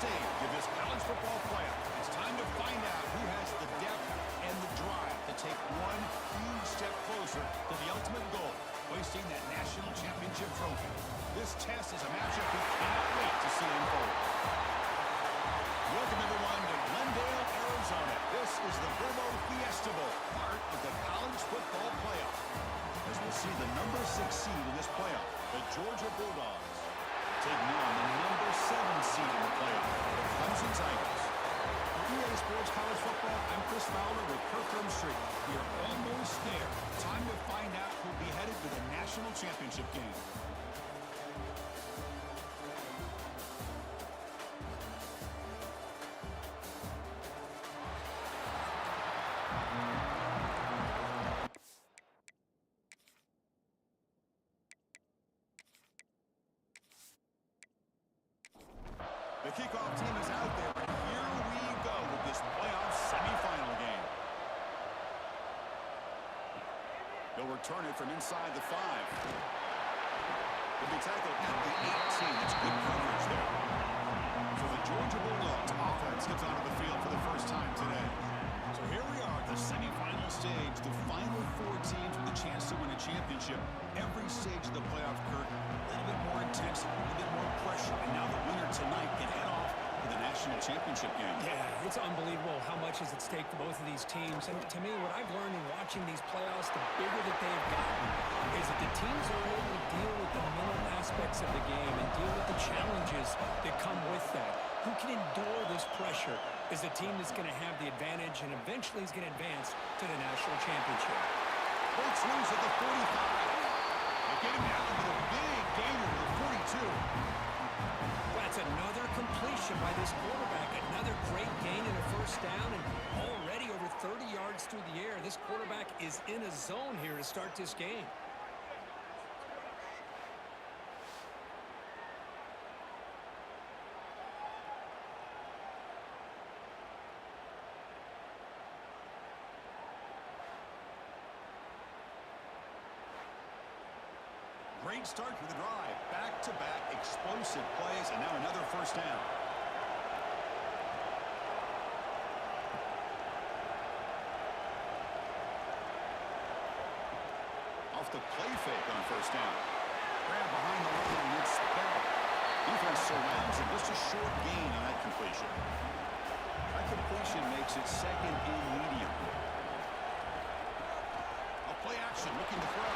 stage of this college football playoff. It's time to find out who has the depth and the drive to take one huge step closer to the ultimate goal, hoisting that national championship trophy. This test is a matchup we cannot wait to see unfold. Welcome, everyone, to Glendale, Arizona. This is the Verbo Fiesta Bowl, part of the college football playoff. As we'll see the number 6 seed in this playoff, the Georgia Bulldogs, taking on the number 7 seed in the playoff, the Clemson Tigers. For EA Sports College Football, I'm Chris Fowler with Kirk Street. We are almost there. Time to find out who'll be headed to the national championship game. The kickoff team is out there, and here we go with this playoff semifinal game. They'll return it from inside the 5. They'll be tackled at the 18. That's good coverage there. So the Georgia Bulldogs offense gets onto the field for the first time today. So here we are at the semifinal stage, the final 4 teams with a chance to win a championship. Every stage of the playoff, Kirk, a little bit more intense, a little bit more pressure, and now the winner tonight can head off to the national championship game. Yeah, it's unbelievable how much is at stake for both of these teams. And to me, what I've learned in watching these playoffs, the bigger that they've gotten, is that the teams are able to deal with the mental aspects of the game and deal with the challenges that come with that. Who can endure this pressure is the team that's going to have the advantage and eventually is going to advance to the national championship. Breaks loose at the 45. They get him down with a big gainer to the 42. That's another completion by this quarterback. Another great gain in a first down, and already over 30 yards through the air. This quarterback is in a zone here to start this game. Great start to the drive. Back-to-back explosive plays, and now another first down. Off the play fake on first down. Grab behind the line and it's spelled. Defense surrounds it. Just a short gain on that completion. That completion makes it second and medium. A play action, looking to throw.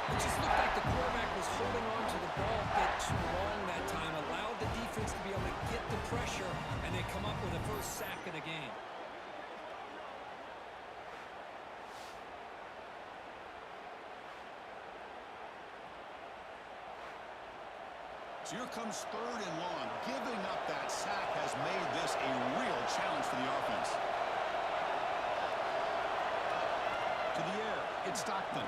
It just looked like the quarterback was holding on to the ball a bit too long that time, allowed the defense to be able to get the pressure, and they come up with the first sack of the game. So here comes third and long. Giving up that sack has made this a real challenge for the offense. To the air, it's Stockton.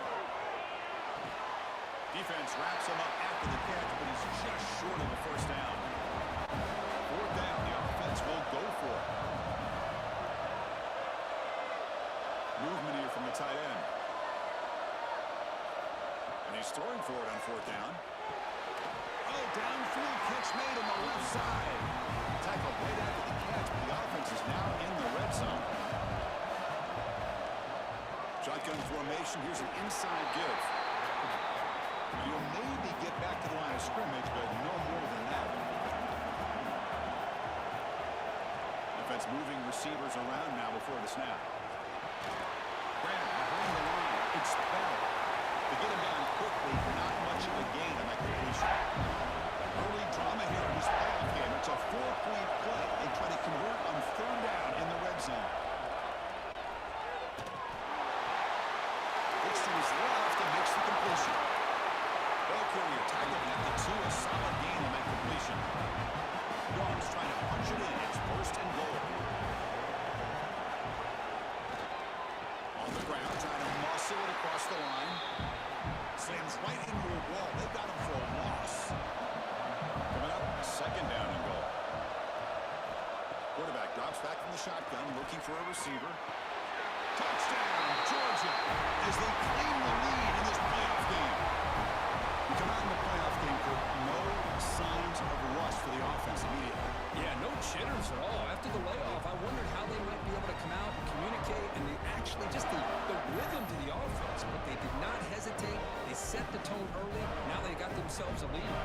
Defense wraps him up after the catch, but he's just short of the first down. Fourth down, the offense will go for it. Movement here from the tight end. And he's throwing for it on fourth down. Oh, downfield catch made on the left side. Tackled right after the catch, but the offense is now in the red zone. Shotgun formation. Here's an inside give. You'll maybe get back to the line of scrimmage, but no more than that. Defense moving receivers around now before the snap. Grab behind the line. It's Bell. To get him down quickly, not much of a gain on that completion. Early drama here in this playoff game. It's a 4-point play. They try to convert on third down in the red zone. Looks to his left and makes the completion. Ball carrier tackled at the 2. A solid gain on that completion. Dogs trying to punch it in. It's first and goal. On the ground, trying to muscle it across the line. Slams right into a wall. They got him for a loss. Coming up, second down and goal. Quarterback drops back from the shotgun, looking for a receiver. Touchdown, Georgia, as they claim the lead in this playoff game. We come out in the playoff game for no sign early. Now they got themselves a lead.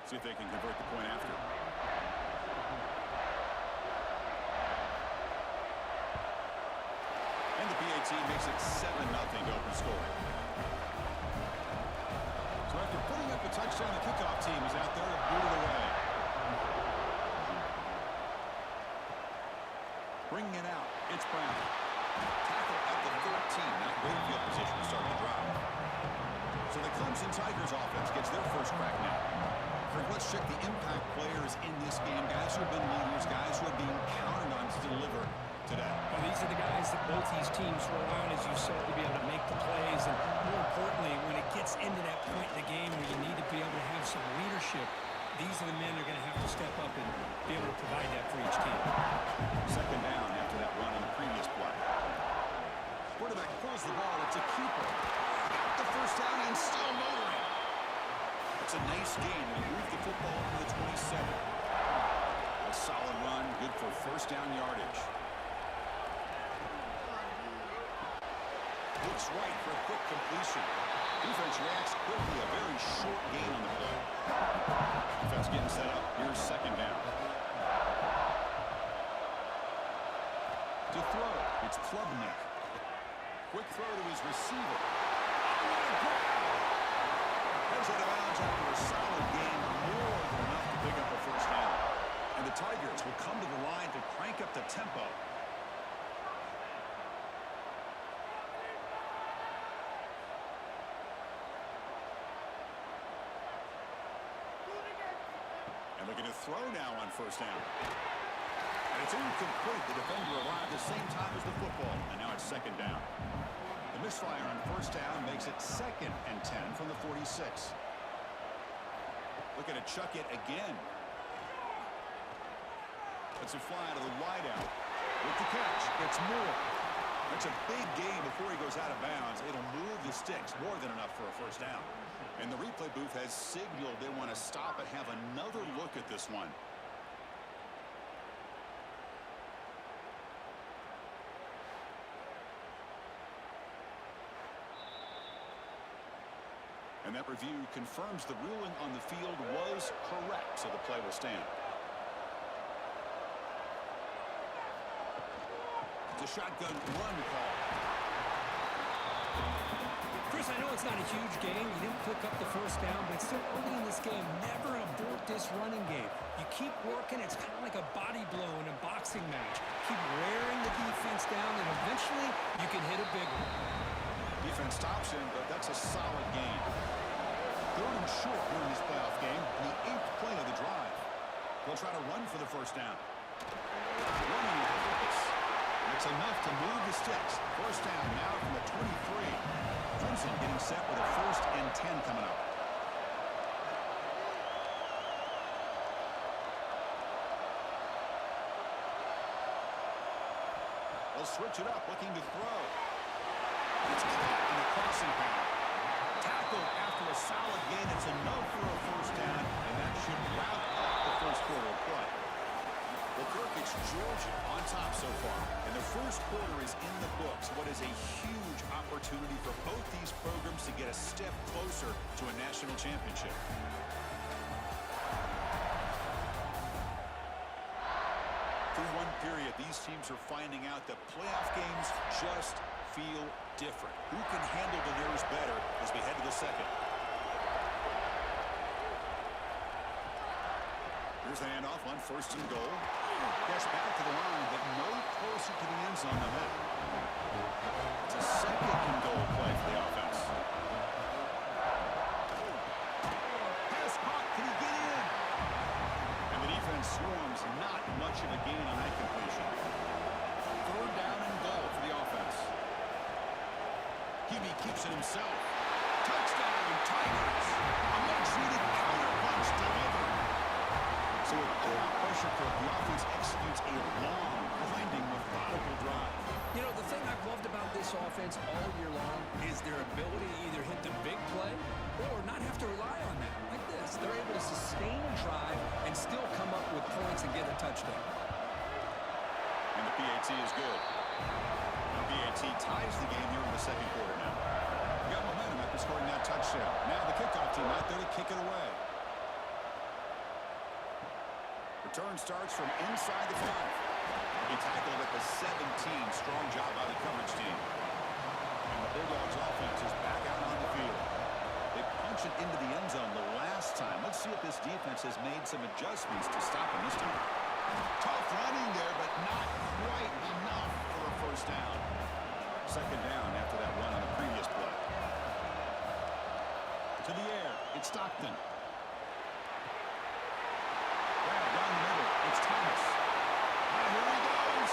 See if they can convert the point after. And the PAT makes it 7-0 to open scoring. So after putting up a touchdown, the kickoff team is out there to boot it away. Bringing it out, it's Brown. Tackle at the 13, not great field position to start the drive. So the Clemson Tigers offense gets their first crack now. Frank, let's check the impact players in this game. Guys who have been leaders, guys who are being counted on to deliver today. Well, these are the guys that both these teams rely on, as you said, to be able to make the plays. And more importantly, when it gets into that point in the game where you need to be able to have some leadership, these are the men that are going to have to step up and be able to provide that for each team. Second down after that run on the previous play. Quarterback pulls the ball. It's a keeper. Got the first down and still motoring. It's a nice gain. They move the football to the 27. A solid run, good for first down yardage. Looks right for a quick completion. Defense reacts quickly. A very short gain on the play. Defense getting set up. Here's second down. To throw, it's Klubnik. Quick throw to his receiver. Heads out of bounds after a solid gain, more than enough to pick up a first down. And the Tigers will come to the line to crank up the tempo. And looking to throw now on first down. And it's incomplete. The defender arrived at the same time as the football. And now it's second down. The misfire on first down makes it 2nd and 10 from the 46. Looking to chuck it again. It's a fly to the wideout. With the catch, it's Moore. That's a big gain before he goes out of bounds. It'll move the sticks, more than enough for a first down. And the replay booth has signaled they want to stop and have another look at this one. And that review confirms the ruling on the field was correct, so the play will stand. It's a shotgun run call. Chris, I know it's not a huge gain. You didn't pick up the first down, but it's still early in this game. Never abort this running game. You keep working. It's kind of like a body blow in a boxing match. Keep wearing the defense down, and eventually you can hit a big one. Defense stops him, but that's a solid gain. Third and short here in this playoff game, the 8th play of the drive. They'll try to run for the first down. Running with purpose. It's enough to move the sticks. First down now from the 23. Clemson getting set with a 1st and 10 coming up. They'll switch it up, looking to throw. It's caught in the crossing path. Tackle after a solid gain. It's enough for a first down, and that should wrap up the first quarter of play. Well, Kirk, it's Georgia on top so far, and the first quarter is in the books. What is a huge opportunity for both these programs to get a step closer to a national championship. Through one period, these teams are finding out that playoff games just feel different. Who can handle the nerves better as we head to the second? Here's the handoff on 1st and goal. Gets back to the line, but no closer to the end zone than that. It's a 2nd and goal play for the offense. Pass caught. Can he get in? And the defense swarms. Not much of a gain on that completion. 3rd down and goal for the offense. Hebe keeps it himself. Touchdown, Tigers. A much-needed counter-punch delivered. So with all pressure, the offense executes a long, grinding, methodical drive. You know, the thing I've loved about this offense all year long is their ability to either hit the big play or not have to rely on that. Like this, they're able to sustain a drive and still come up with points and get a touchdown. And the PAT is good. The PAT PAT ties the game here in the second quarter now. Got momentum after scoring that touchdown. Now the kickoff team out there to kick it away. Return starts from inside the 5. He tackled at the 17. Strong job by the coverage team. And the Bulldogs offense is back out on the field. They punch it into the end zone the last time. Let's see if this defense has made some adjustments to stop him this time. Tough running there, but not quite enough for a first down. Second down after that run on the previous play. To the air, it's Stockton. Grab down the middle, it's Thomas. And here he goes.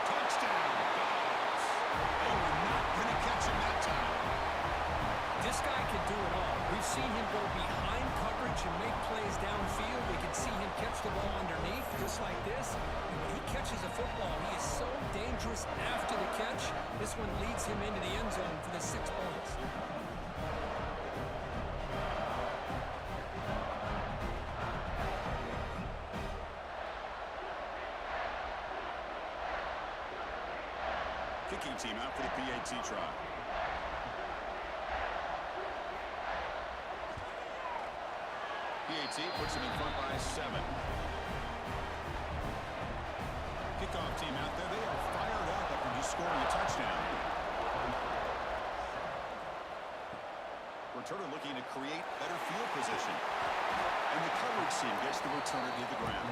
Touchdown, Dogs. They were not going to catch him that time. This guy can do it all. We've seen him go behind coverage and make plays downfield. We can see him catch the ball underneath, just like this. And when he catches a football, he is so dangerous after the catch. This one leads him into the end zone for the 6 points. Kicking team out for the PAT try. PAT puts him in front by 7. Kickoff team out there. They are fired up after just scoring a touchdown. Returner looking to create better field position. And the coverage team gets the returner to the ground.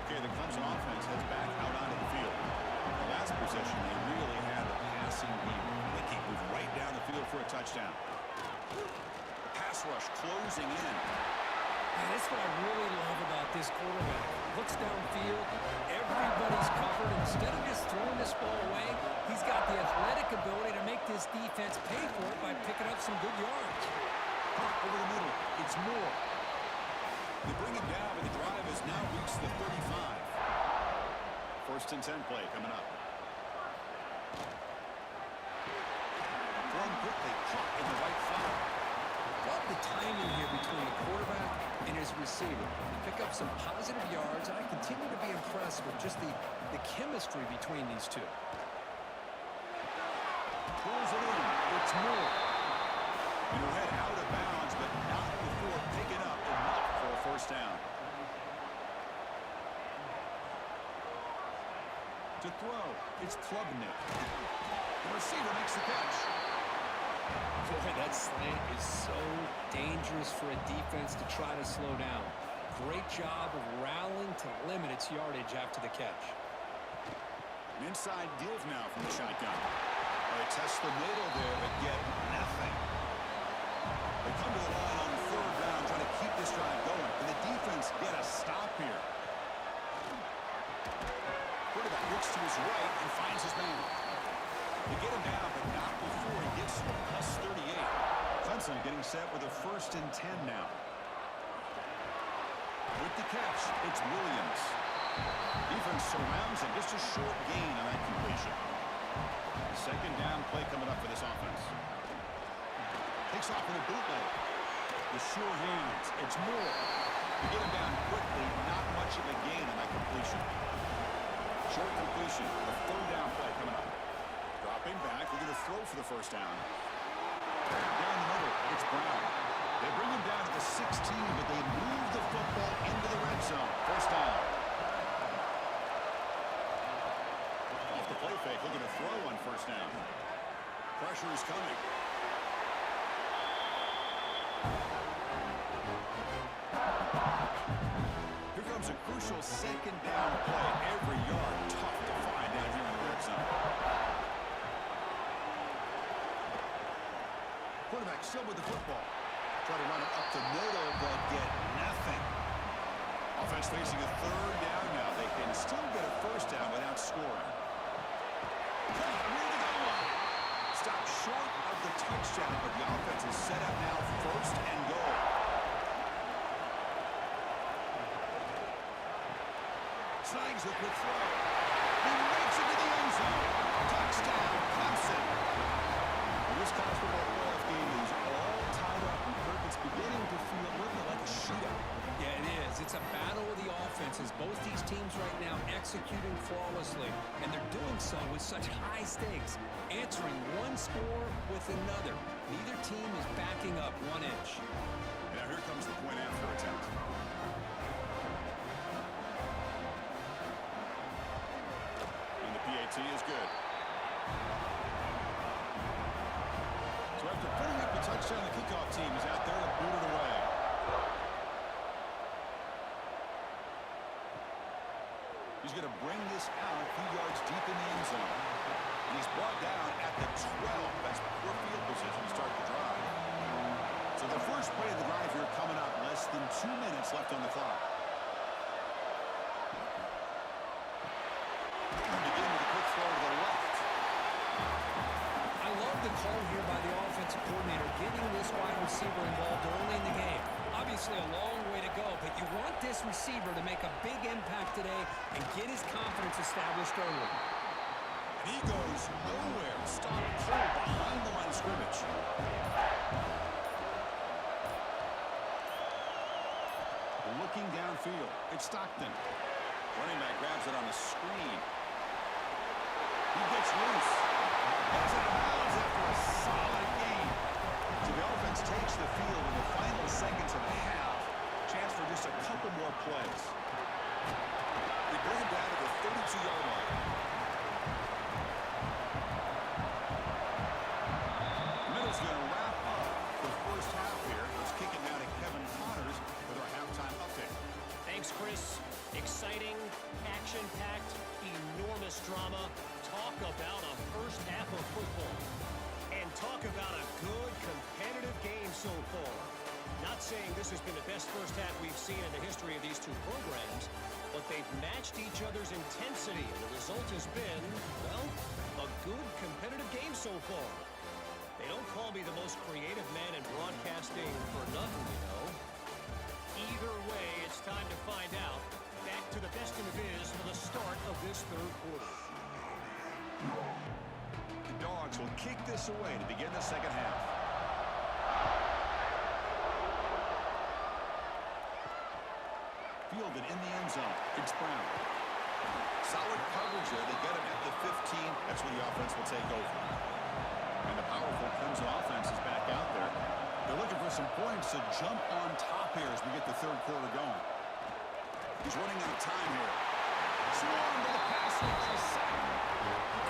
Okay, the Clemson offense heads back out onto the field. The last possession, they really had a passing game. They keep moving right down the field for a touchdown. The pass rush closing in. And that's what I really love about this quarterback. Looks downfield, everybody's covered. Instead of just throwing this ball away, he's got the athletic ability to make this defense pay for it by picking up some good yards. Over the middle, it's Moore. They bring him down, but the drive has now reached the 35. First and 10 play coming up. Thrown quickly, caught in the right side. Love the timing here between the quarterback and his receiver. Pick up some positive yards, and I continue to be impressed with just the chemistry between these two. Pulls it in. It's Moore. And he'll head out of bounds, but not before picking up enough for a first down. To throw, it's Klubnik. The receiver makes the catch. Boy, that slant is so dangerous for a defense to try to slow down. Great job of rallying to limit its yardage after the catch. An inside give now from the shotgun. They test the middle there, but get nothing. They come to the line on third down, trying to keep this drive going. Can the defense get a stop here? Quarterback looks to his right and finds his man. They get him down, but not before he gets to plus 38. Clemson getting set with a first and 10 now. With the catch, it's Williams. Defense surrounds him. Just a short gain on that completion. Second down play coming up for this offense. Takes off in a bootleg. The sure hands. It's Moore. To get him down quickly, not much of a gain on that completion. Short completion. The third down play coming up. Dropping back. Looking to throw for the first down. Down the middle. It's Brown. They bring him down to the 16, but they move the football into the red zone. First down. Off the play fake. Looking to throw on first down. Pressure is coming. Here comes a crucial second down play. Every yard tough to find down here in the red zone. Quarterback still with the football. Try to run it up the middle, but get nothing. Offense facing a third down now. They can still get a first down without scoring. Near the goal line. Stop short of the touchdown, but the offense is set up now first and goal. Slangs a quick throw. He makes it to the end zone. Touchdown, Clemson. This college football playoff game is all tied up, and it's beginning to feel a little like a shootout. Yeah, it is. It's a battle of the offenses. Both both these teams right now executing flawlessly, and they're doing so with such high stakes, answering one score with another. Neither team is backing up 1 inch. Now here comes the point after attempt. And the PAT is good. So after putting up the touchdown, the kickoff team is out there to boot it away. He's going to bring this out a few yards deep in the end zone. And he's brought down at the 12. That's poor field position to start the drive. So the first play of the drive here coming up. Less than 2 minutes left on the clock. And begin with a quick throw to the left. I love the call here by the offensive coordinator, getting this wide receiver involved early in the game. Obviously a long way to go, but you want this receiver to make a big impact today and get his confidence established early. And he goes nowhere. Stop cold behind the line of scrimmage. Looking downfield. It's Stockton. Running back grabs it on the screen. He gets loose. Gets it out of bounds after a solid gain. So the offense takes the field in the final seconds of the half. Chance for just a couple more plays. They bring him down to the 32-yard line. Middle's going to wrap up the first half here. Let's kick it now to Kevin Connors with our halftime update. Thanks, Chris. Exciting, action-packed, enormous drama. Talk about a first half of football. And talk about a good, competitive game so far. Not saying this has been the best first half we've seen in the history of these two programs, but they've matched each other's intensity, and the result has been, well, a good, competitive game so far. They don't call me the most creative man in broadcasting for nothing, you know. Either way, it's time to find out. Back to the best in the biz for the start of this third quarter. The Dogs will kick this away to begin the second half. Fielded in the end zone. It's Brown. Solid coverage there. They get him at the 15. That's where the offense will take over. And the powerful Clemson offense is back out there. They're looking for some points to jump on top here as we get the third quarter going. He's running out of time here. Swarm to the pass.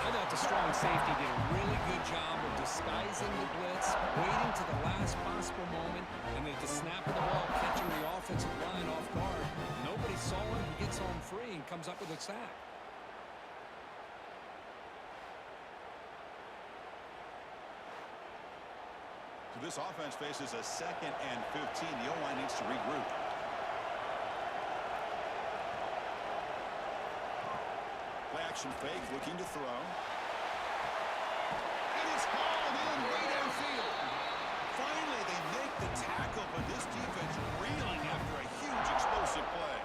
I thought the strong safety did a really good job of disguising the blitz, waiting to the last possible moment, and then at the snap of the ball, catching the offensive line off guard. Nobody saw him. He gets home free and comes up with a sack. So this offense faces a 2nd and 15. The O-line needs to regroup. Play action fake, looking to throw. And it's hauled in way downfield. Finally, they make the tackle, but this defense reeling after a huge explosive play.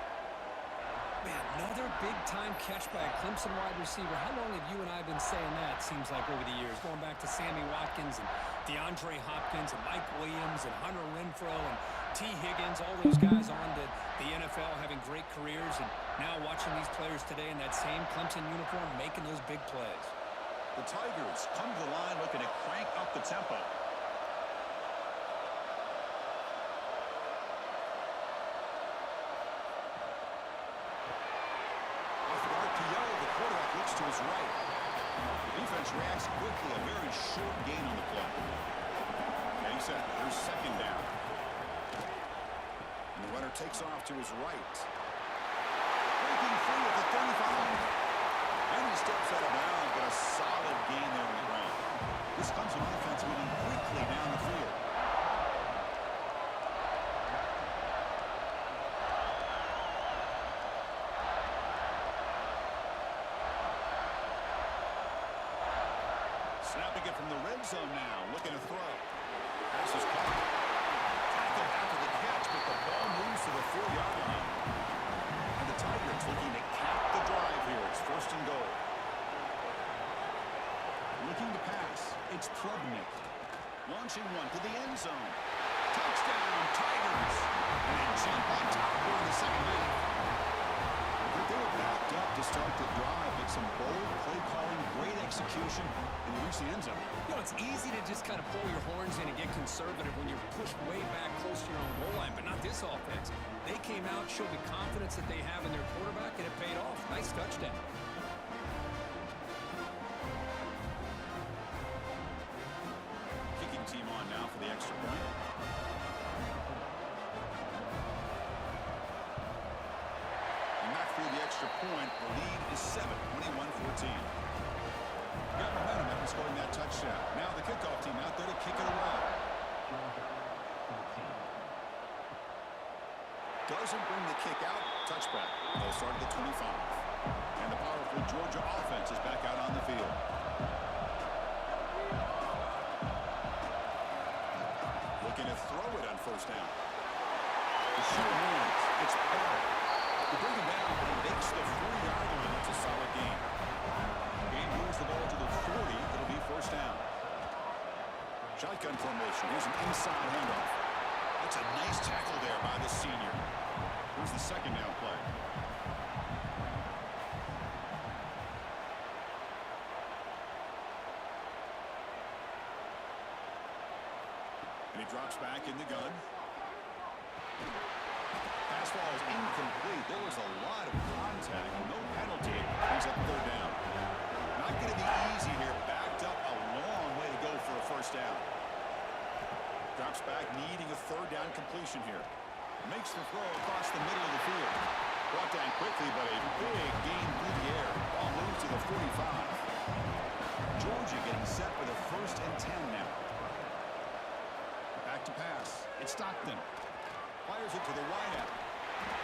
Man, another big-time catch by a Clemson wide receiver. How long have you and I been saying that, seems like, over the years? Going back to Sammy Watkins and DeAndre Hopkins and Mike Williams and Hunter Renfrow and T. Higgins, all those guys on to the NFL having great careers, and now watching these players today in that same Clemson uniform making those big plays. The Tigers come to the line looking to crank up the tempo. Off the RPO, the quarterback looks to his right. The defense reacts quickly, a very short gain on the play. Makes it their second down. And the runner takes off to his right. Breaking free at the 35. And he steps out of bounds, but a solid gain there on the ground. This comes an offense moving quickly down the field. Snapping it from the red zone now, looking to throw. Pass is caught. Tackled after the catch, but the ball moves to the 4-yard line. And the Tigers looking to cap the drive here. It's 1st and goal. Looking to pass. It's Klubnik. Launching one to the end zone. Touchdown, Tigers. And they jump on top here in the second half. to start the drive. It's some bold play calling, great execution, and you reach the end zone. You know, it's easy to just kind of pull your horns in and get conservative when you're pushed way back close to your own goal line, but not this offense. They came out, showed the confidence that they have in their quarterback, and it paid off. Nice touchdown. Kicking team on now for the extra point. And back through the extra point, the lead is 7, 21-14. Got momentum after scoring that touchdown. Now the kickoff team out there to kick it away. Doesn't bring the kick out. Touchback. They'll start at the 25. And the powerful Georgia offense is back out on the field. Looking to throw it on first down. The shooter moves. It's Bell. To bring him down, but he makes the 4-yard line. It's a solid gain. Gain moves the ball to the 40. It'll be first down. Shotgun formation. Here's an inside handoff. That's a nice tackle there by the senior. Here's the second down play. And he drops back in the gun. Pass ball is incomplete. There was a lot of contact. No penalty. Brings up third down. Not going to be easy here. Backed up a long way to go for a first down. Drops back, needing a third down completion here. Makes the throw across the middle of the field. Brought down quickly, but a big gain through the air. Ball moves to the 45. Georgia getting set for the 1st and 10 now. Back to pass. It's Stockton. Fires it to the wideout.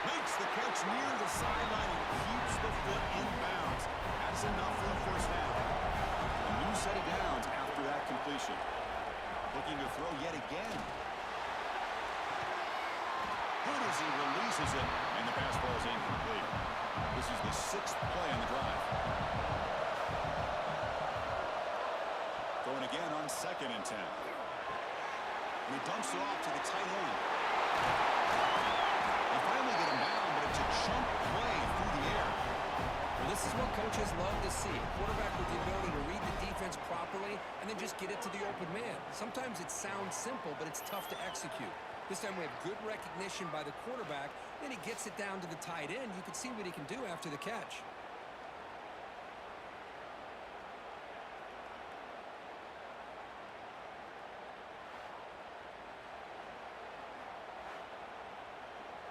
Makes the catch near the sideline and keeps the foot in bounds. That's enough for the first down. A new set of downs after that completion. Looking to throw yet again. Good as he releases it, and the pass ball is incomplete. This is the 6th play on the drive. Going again on 2nd and 10. And he dumps it off to the tight end. They finally get him down, but it's a chunk play through the air. Well, this is what coaches love to see. A quarterback with the ability to read the defense properly and then just get it to the open man. Sometimes it sounds simple, but it's tough to execute. This time we have good recognition by the quarterback. Then he gets it down to the tight end. You can see what he can do after the catch.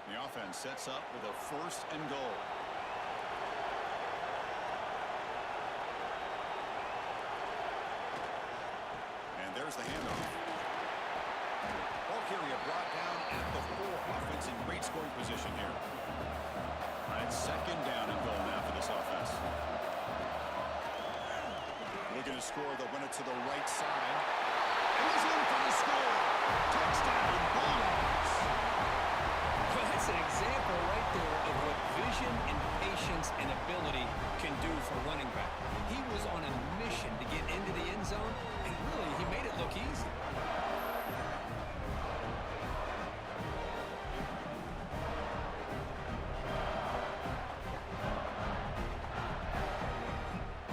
The offense sets up with a 1st and goal. And there's the handoff. Ball carrier brought down at the 4. Offense in great scoring position here. And 2nd down and goal now for this offense. Looking to score. They'll run it to the right side. And he's in for the score. Touchdown, Bulldogs. Well, that's an example right there of what vision and patience and ability can do for running back. He was on a mission to get into the end zone, and really, he made it look easy.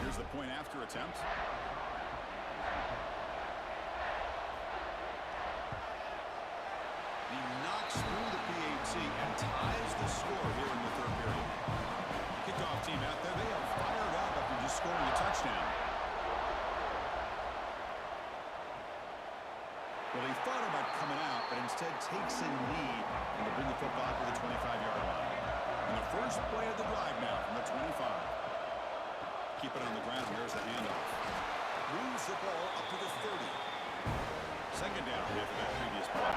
Here's the point after attempt. He knocks through the PAT and ties the score here in the 3rd period. Kickoff team out there, they are fired up after just scoring a touchdown. Well, he thought about coming out, but instead takes a lead and to bring the football to the 25-yard line. And the first play of the drive now from the 25. Keep it on the ground. Here's the handoff. Moves the ball up to the 30. 2nd down here for that previous play.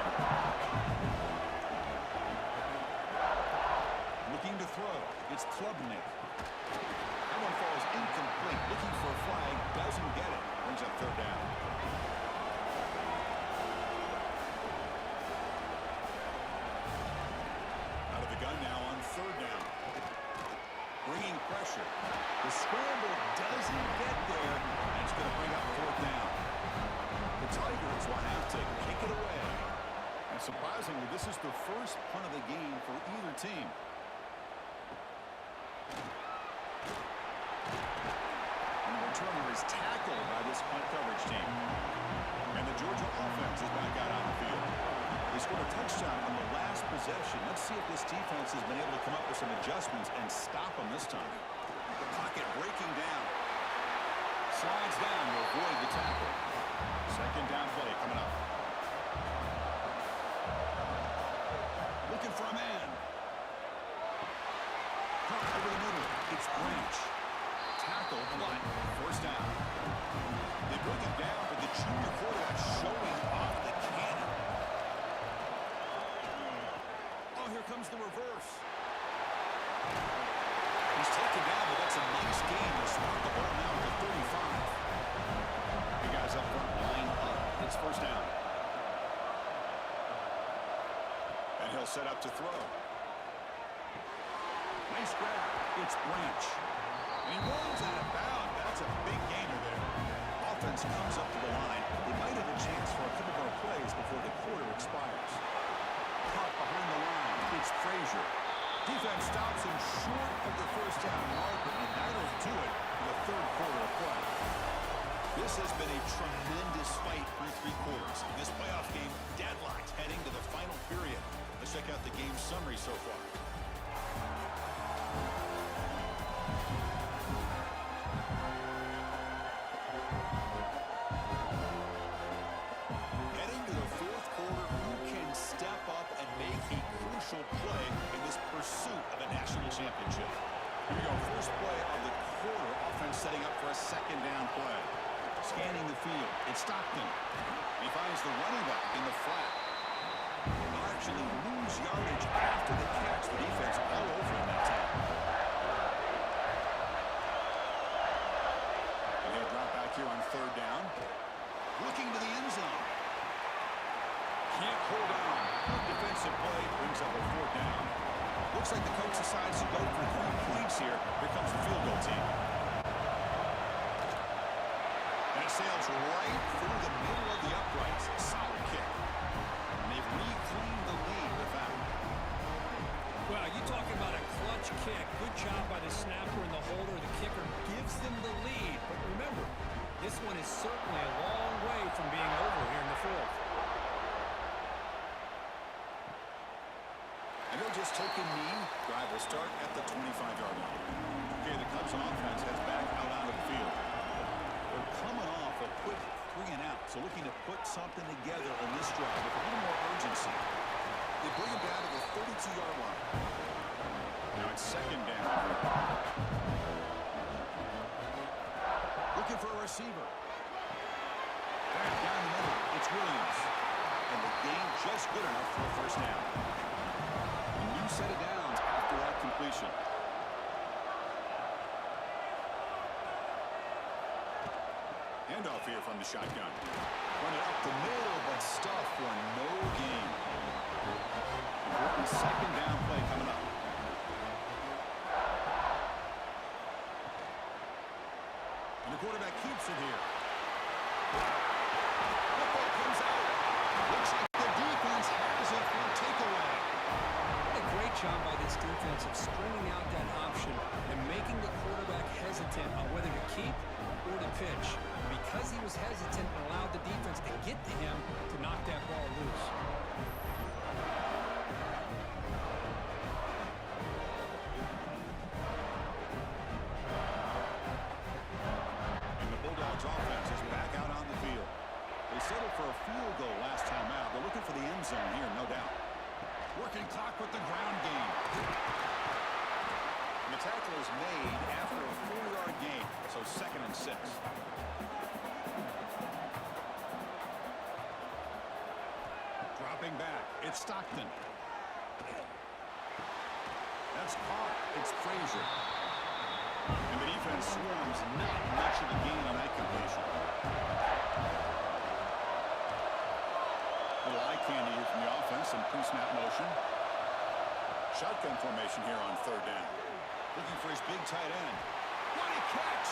Looking to throw. It's Klubnik. That one falls incomplete. Looking for a flag. Doesn't get it. Brings up 3rd down. Out of the gun now on 3rd down. Bringing pressure. The scramble doesn't get there. And it's going to bring up 4th down. The Tigers will have to kick it away. And surprisingly, this is the first punt of the game for either team. is tackled by this punt coverage team. And the Georgia offense is back out on the field. They scored a touchdown on the last possession. Let's see if this defense has been able to come up with some adjustments and stop them this time. The pocket breaking down. Slides down to avoid the tackle. Second down play coming up. Looking for a man. Caught over the middle. It's Branch. Tackle, but first down. They bring it down, but the junior quarterback showing off the cannon. Oh, here comes the reverse. He's taken down, but that's a nice gain to start the ball now to 35. The guys up front line up. It's first down. And he'll set up to throw. Nice grab. It's Branch. And he rolls out of bounds. That's a big gainer there. Offense comes up to the line. They might have a chance for a couple more plays before the quarter expires. Caught behind the line. It's Frazier. Defense stops him short of the first down marker, and that'll do it for the third quarter of play. This has been a tremendous fight through three quarters. This playoff game deadlocked heading to the final period. Let's check out the game summary so far. Heading to the fourth quarter, who can step up and make a crucial play in this pursuit of a national championship? Here we go, first play of the quarter. Offense setting up for a second down play. Scanning the field, it's Stockton. He finds the running back in the flat. He'll actually lose yardage after the catch. The defense all over him that time. And he'll drop back here on third down. Looking to the end zone. Can't hold on. Good defensive play brings up a fourth down. Looks like the coach decides to go for 3 points here. Here comes the field goal team. And it sails right through the middle of the uprights. Solid kick. And they've reclaimed the lead with that. Well, you talking about a clutch kick. Good job by the snapper and the holder. The kicker gives them the lead. But remember, this one is certainly a long way from being over here in the fourth. And they'll just take a knee. Drive will start at the 25-yard line. Okay, the Cubs offense heads back out onto the field. They're coming off a quick 3 and out, so looking to put something together on this drive with a little more urgency. They bring him down to the 32-yard line. Now it's second down. Looking for a receiver. Back down the middle. It's Williams. And the gain just good enough for a first down. A new set of downs after that completion. Handoff here from the shotgun. Run it up the middle, but stuff for no gain. Important second down play coming up. And the quarterback keeps it here. Football comes out. Looks like the defense has it for a takeaway. A great job by this defense of stringing out that option and making the quarterback hesitant on whether to keep or to pitch. Because he was hesitant and allowed the defense to get to him to knock that ball loose. And the Bulldogs offense is back out on the field. They settled for a field goal last time out. They're looking for the end zone here, no doubt. Working clock with the ground game. And the tackle is made after a 4-yard gain, so 2nd and 6. Dropping back, it's Stockton. That's caught, it's Frazier. And the defense swarms, not much of a gain on that completion. Little eye candy here from the offense, some pre-snap motion. Shotgun formation here on third down. Looking for his big tight end. What a catch!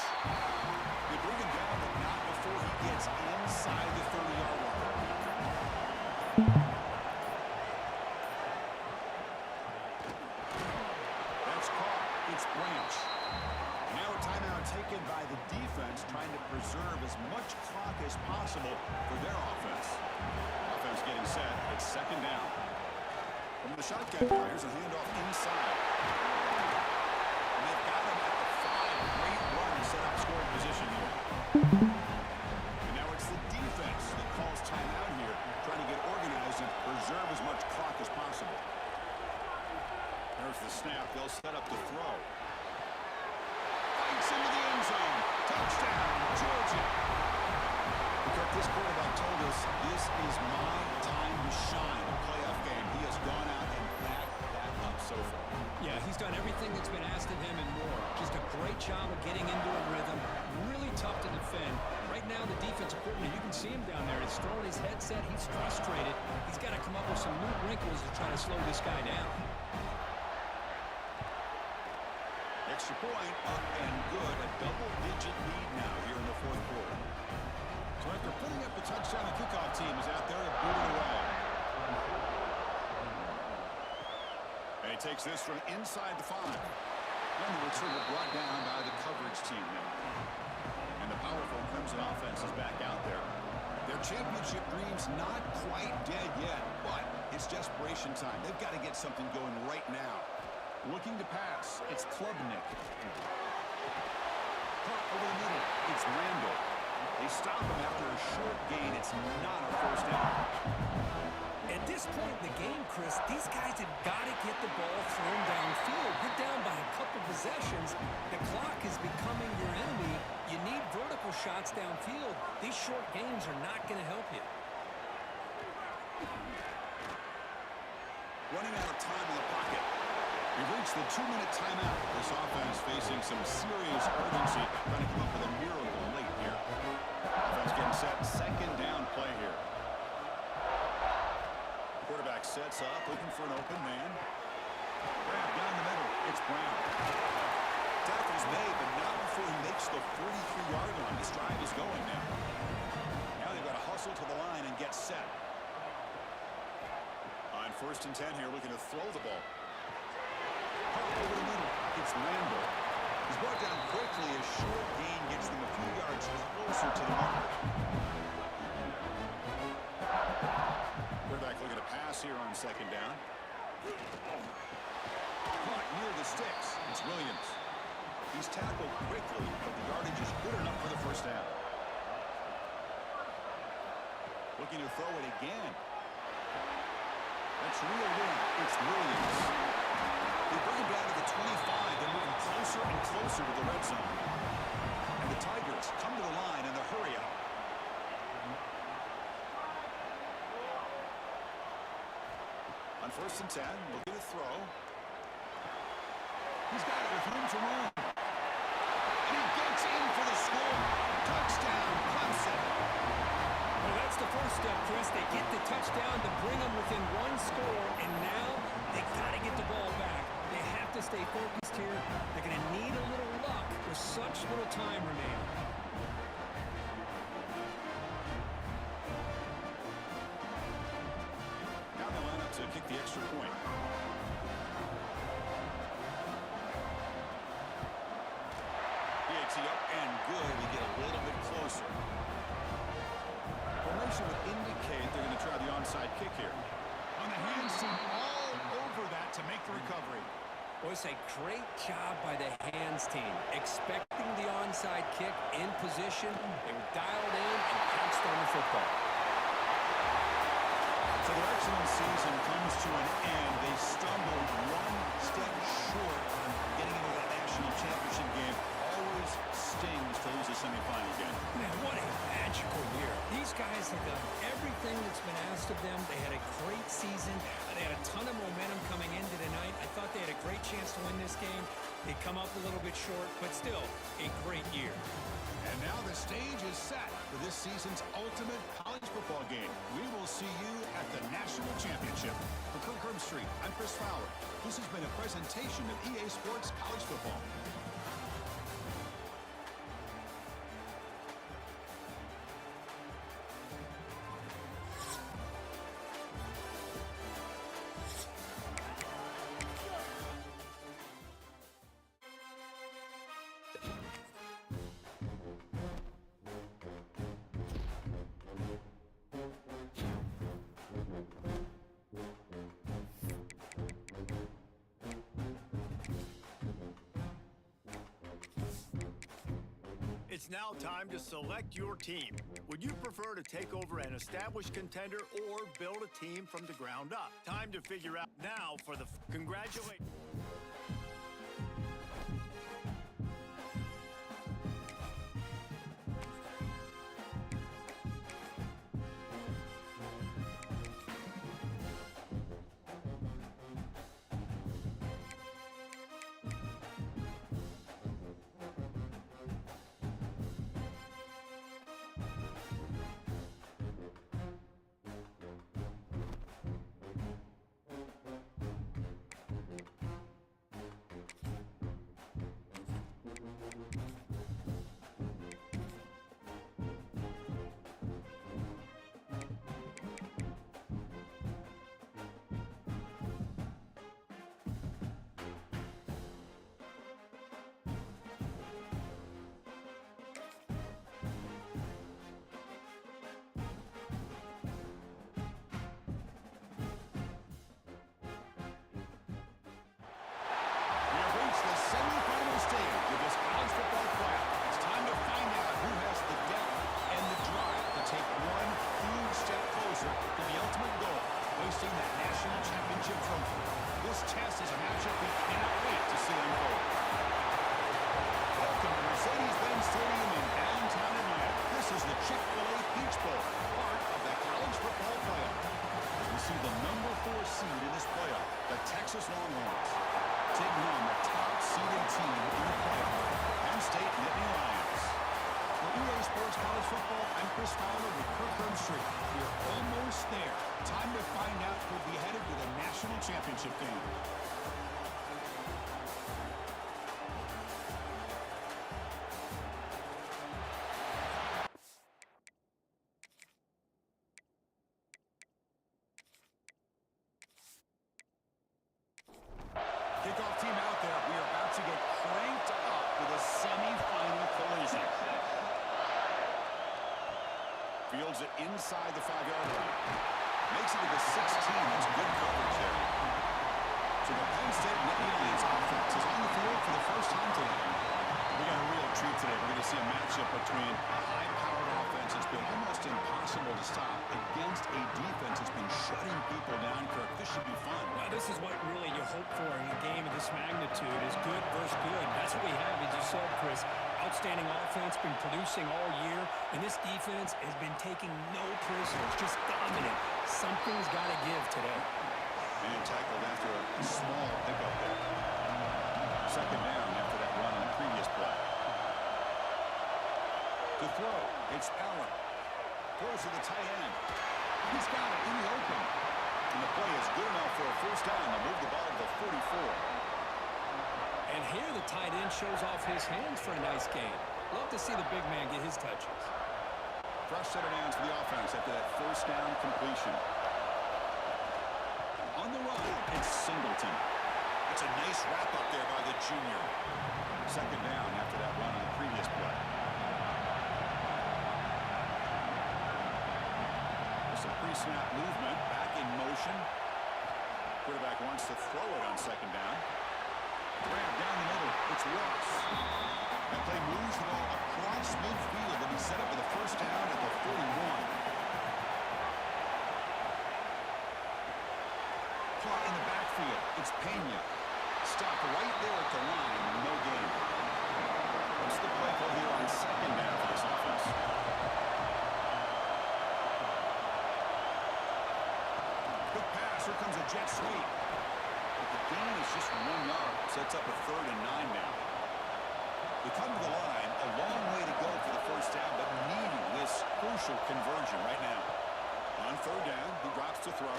They bring him down, but not before he gets inside the 30-yard line. That's caught. It's Branch. Now a timeout taken by the defense, trying to as possible for their offense. Offense getting set. It's second down. From the shotgun now, here's a handoff inside. And they've got him at the 5. Great run to set up scoring position here. And now it's the defense that calls timeout here, trying to get organized and preserve as much clock as possible. There's the snap. They'll set up to throw. Fights into the end zone. Touchdown, Georgia. Kirk, this quarterback told us this is my time to shine. A playoff game. He has gone out and backed that up so far. Yeah, he's done everything that's been asked of him and more. Just a great job of getting into a rhythm. Really tough to defend. Right now, the defensive coordinator, you can see him down there. He's throwing his headset. He's frustrated. He's got to come up with some new wrinkles to try to slow this guy down. Extra point, up and good. A double-digit lead now here in the fourth quarter. So after putting up the touchdown, the kickoff team is out there to boot it away. And he takes this from inside the 5. And the return brought down by the coverage team now. And the powerful Crimson offense is back out there. Their championship dreams not quite dead yet, but it's desperation time. They've got to get something going right now. Looking to pass, it's Klubnik. Caught over the middle, it's Randall. They stop him after a short gain. It's not a first down. At this point in the game, Chris, these guys have got to get the ball thrown downfield. Get down by a couple possessions. The clock is becoming your enemy. You need vertical shots downfield. These short gains are not going to help you. Running out of time in the pocket. We've reached the 2-minute timeout. This offense facing some serious urgency, trying to come up with a miracle late here. Offense getting set. Second down play here. Quarterback sets up, looking for an open man. Grab down the middle. It's Brown. Tackle's made, but not before he makes the 43-yard line. This drive is going now. Now they've got to hustle to the line and get set. On 1st and 10 here, looking to throw the ball. Over the middle, it's Randall. He's brought down quickly. A short gain gets them a few yards closer to the mark. Quarterback looking to pass here on 2nd down. Caught near the sticks. It's Williams. He's tackled quickly, but the yardage is good enough for the first down. Looking to throw it again. That's reeled in. It's Williams. They bring him down to the 25. They're moving closer and closer to the red zone. And the Tigers come to the line in the hurry up. On 1st and 10, looking to throw. He's got it with room to run. And he gets in for the score. Touchdown, Clemson. Well, that's the first step, Chris. They get the touchdown to bring them within 1 score, and now they've got to get the ball back. They have to stay focused here. They're going to need a little luck with such little time remaining. Now they line up to kick the extra point. PAT up and good. We get a little bit closer. Formation would indicate they're going to try the onside kick here. On the hands team, all over that to make the recovery. Boys, a great job by the hands team. Expecting the onside kick in position. They were dialed in and pounced on the football. So their excellent season comes to an end. They stumbled 1 step short on getting into that national championship game. Always stings to lose a semifinal game. Man, what a magical year. These guys have done everything that's been asked of them. They had a great season. They had a ton of momentum coming into tonight. I thought they had a great chance to win this game. They come up a little bit short, but still a great year. And now the stage is set for this season's ultimate college football game. We will see you at the national championship. For Kirk Herbstreit, I'm Chris Fowler. This has been a presentation of EA Sports College Football. It's now time to select your team. Would you prefer to take over an established contender or build a team from the ground up? Time to figure out now for the congratulations. Texas Longhorns taking on the top-seeded team in the playoff, Penn State Nittany Lions. For EA Sports College Football, I'm Chris Fowler with Kirk Herbstreit. We're almost there. Time to find out who'll be headed to the national championship game. Kickoff team out there. We are about to get cranked up with a semi-final collision. Fields it inside the 5-yard line. Makes it to the 16. That's good coverage there. So the Penn State Nittany Lions offense is on the field for the first time today. We got a real treat today. We're going to see a matchup between a high-powered offense that's been almost impossible to stop against a defense that's been shutting people down, Kirk. This should be fun. Well, this is what really you hope for in a game of this magnitude is good versus good. That's what we have, as you said, Chris. Outstanding offense, been producing all year, and this defense has been taking no prisoners, just dominant. Something's got to give today. And tackled after a small pickup there. Second down after that run on the previous play. To throw, it's Allen. Throws to the tight end. He's got it in the open. And the play is good enough for a first down to move the ball to the 44. And here the tight end shows off his hands for a nice gain. Love to see the big man get his touches. Fresh set of downs for the offense after that first down completion. On the run, it's Singleton. It's a nice wrap up there by the junior. Second down after that run on the previous play. There's some pre-snap movement, back in motion. Quarterback wants to throw it on second down. Grab down the middle, it's Ross. That play moves the ball across midfield and he's set up for the first down at the 41. Caught in the backfield, it's Pena. Stopped right there at the line, no gain. What's the play call here on second down for this offense? Quick pass, here comes a jet sweep. But the gain is just 1 yard. Sets up a 3rd and 9 now. They come to the line, a long way to go for the first down, but needing this crucial conversion right now. On 3rd down, he drops to throw.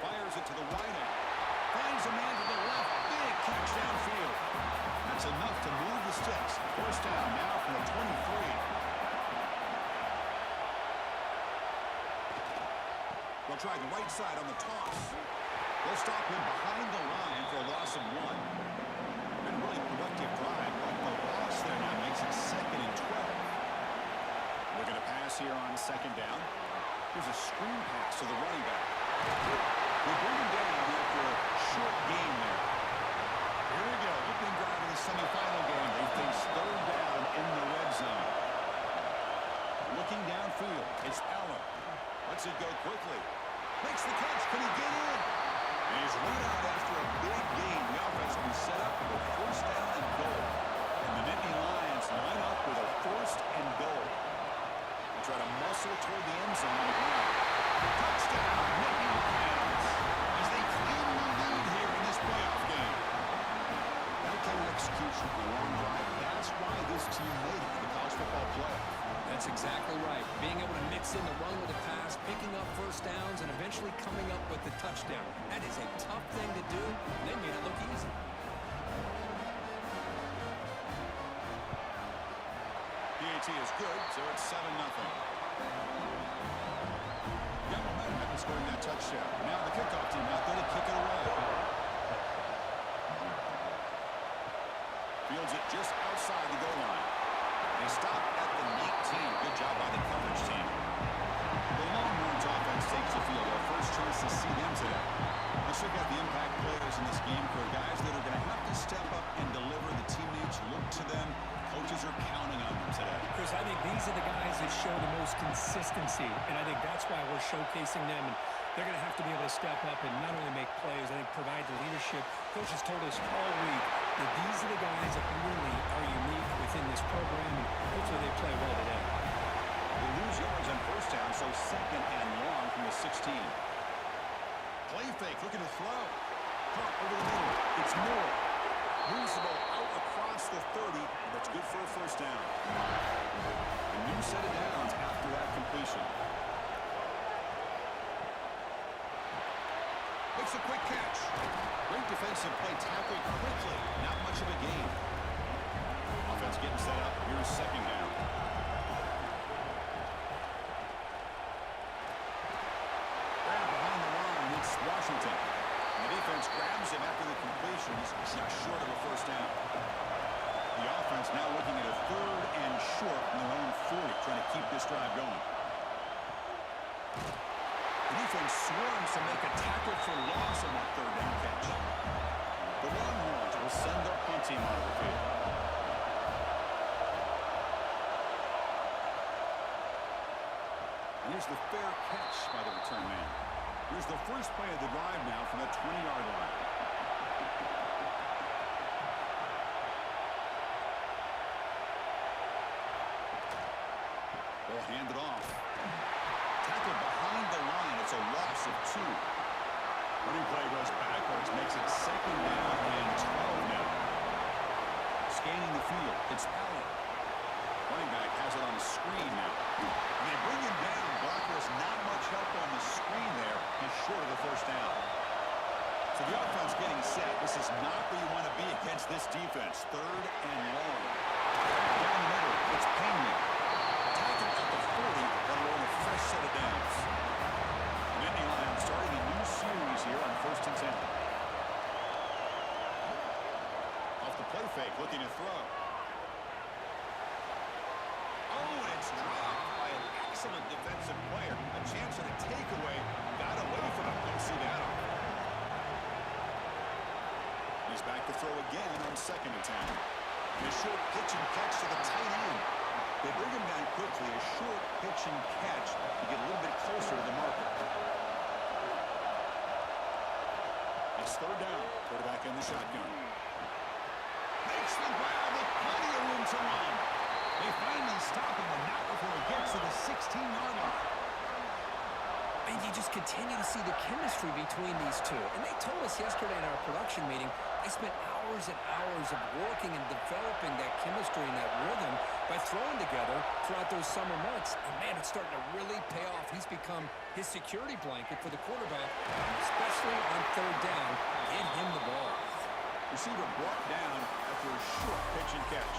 Fires it to the wide end. Finds a man to the left. Big catch downfield. That's enough to move the sticks. First down now from the 23. They'll try the right side on the toss. They'll stop him behind the line for a loss of 1. And really productive drive, but the loss there now makes it 2nd and 12. We're going to pass here on second down. Here's a screen pass to the running back. They bring him down after a short game there. Here we go. Opening drive of the semifinal game. They face 3rd down in the red zone. Looking downfield, it's Allen. Lets it go quickly. Makes the catch. Can he get in? And he's run out after a big gain. The offense will be set up with a first down and goal. And the Nittany Lions line up with a first and goal. They try to muscle toward the end zone. Touchdown, Nittany Lions, as they claim the lead here in this playoff game. That kind of execution on a long drive, that's why this team made it to the college football playoff. That's exactly right. Being able to mix in the run with the pass, picking up first downs, and eventually coming up with the touchdown. That is a tough thing to do, and they made it look easy. PAT is good, so it's 7-0. Got momentum after scoring that touchdown. Now the kickoff team out there to kick it away. Fields it just outside the goal line. They stop at the 19. Good job by the coverage team. The Longhorns offense takes the field. Our first chance to see them today. Let's look at the impact players in this game for guys that are going to have to step up and deliver. The teammates look to them. Coaches are counting on them today. Chris, I think these are the guys that show the most consistency, and I think that's why we're showcasing them. And they're going to have to be able to step up and not only make plays, I think provide the leadership. Coaches told us all week that these are the guys that really are unique within this program, and hopefully they play well today. They lose yards on first down, so second and long from the 16. Play fake, looking to throw. Pump over the middle. It's Moore. Moves the ball out across the 30. That's good for a first down. A new set of downs after that completion. Makes a quick catch. Great defensive play, tackled quickly. Not much of a gain. Offense getting set up. Here's second down. Grab behind the line. It's Washington. And the defense grabs him after the completion. He's just short of a first down. The offense now looking at a third and short in their own 40, trying to keep this drive going. The defense swarms to make a tackle for loss on that third down catch. The Longhorns will send their punt team out of the field. And here's the fair catch by the return man. Here's the first play of the drive now from the 20-yard line. Ball handed off. Tackled behind the line. It's a loss of 2. Running play goes backwards, makes it second down and 12 now. Scanning the field. It's Allen. Running back has it on the screen now. And they bring him down. Blockers not much help on the screen there. He's short of the first down. So the offense getting set. This is not where you want to be against this defense. Third and long. Down the middle, it's Pena. Tackled at the 40, and we're on a fresh set of downs. Nittany Lions starting a new series here on 1st and 10. Off the play fake, looking to throw. Oh, and it's dropped by an excellent defensive player. A chance at a takeaway. Got away from him. Don't see that on. He's back to throw again on 2nd and 10. And a short pitch and catch to the tight end. They bring him down quickly. A short pitch and catch to get a little bit closer to the marker. It's third down. Quarterback in the shotgun. Makes the grab with plenty of room to run. They finally stop him, and not before he gets to the 16-yard line. And you just continue to see the chemistry between these two. And they told us yesterday in our production meeting, they spent hours and hours of working and developing that chemistry and that rhythm by throwing together throughout those summer months. And, man, it's starting to really pay off. He's become his security blanket for the quarterback, especially on third down. Get him the ball. Receiver brought down after a short pitch and catch.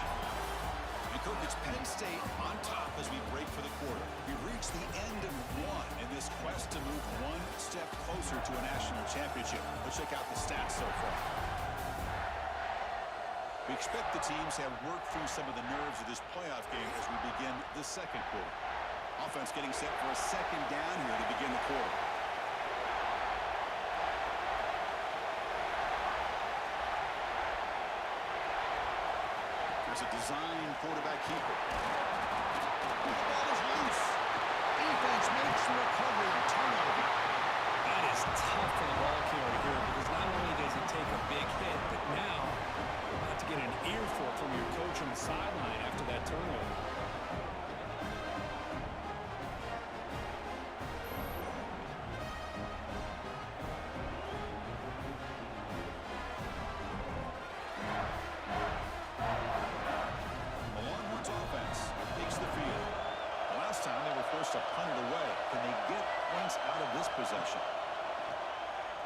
And Kirk, it's Penn State on top as we break for the quarter. We've reached the end of one in this quest to move one step closer to a national championship. Let's check out the stats so far. We expect the teams to have worked through some of the nerves of this playoff game as we begin the second quarter. Offense getting set for a second down here to begin the quarter. There's a design quarterback keeper. The ball is loose. Defense makes the recovery and turnover. That is tough for the ball carrier here because not only does he take a big hit, but now you're about to get an earful from your coach on the sideline after that turnover. The Longhorns offense takes the field. The last time they were forced to punt it away. Can they get points out of this possession?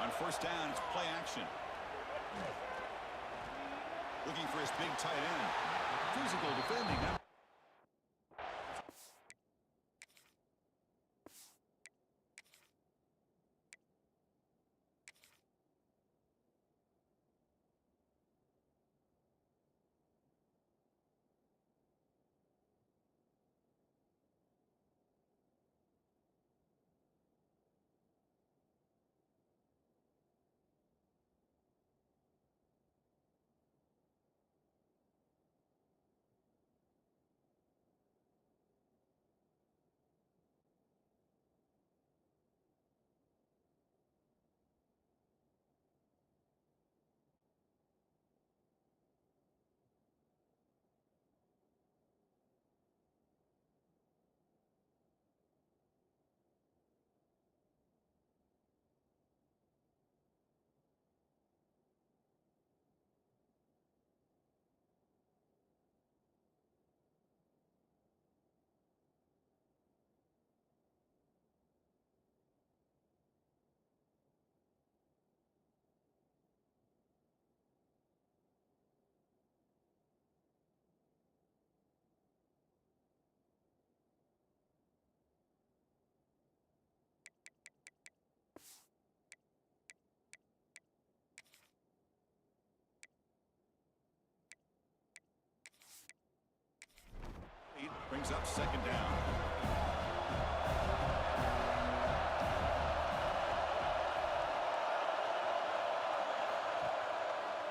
On first down, it's play action. Looking for his big tight end. Physical defending. Brings up second down.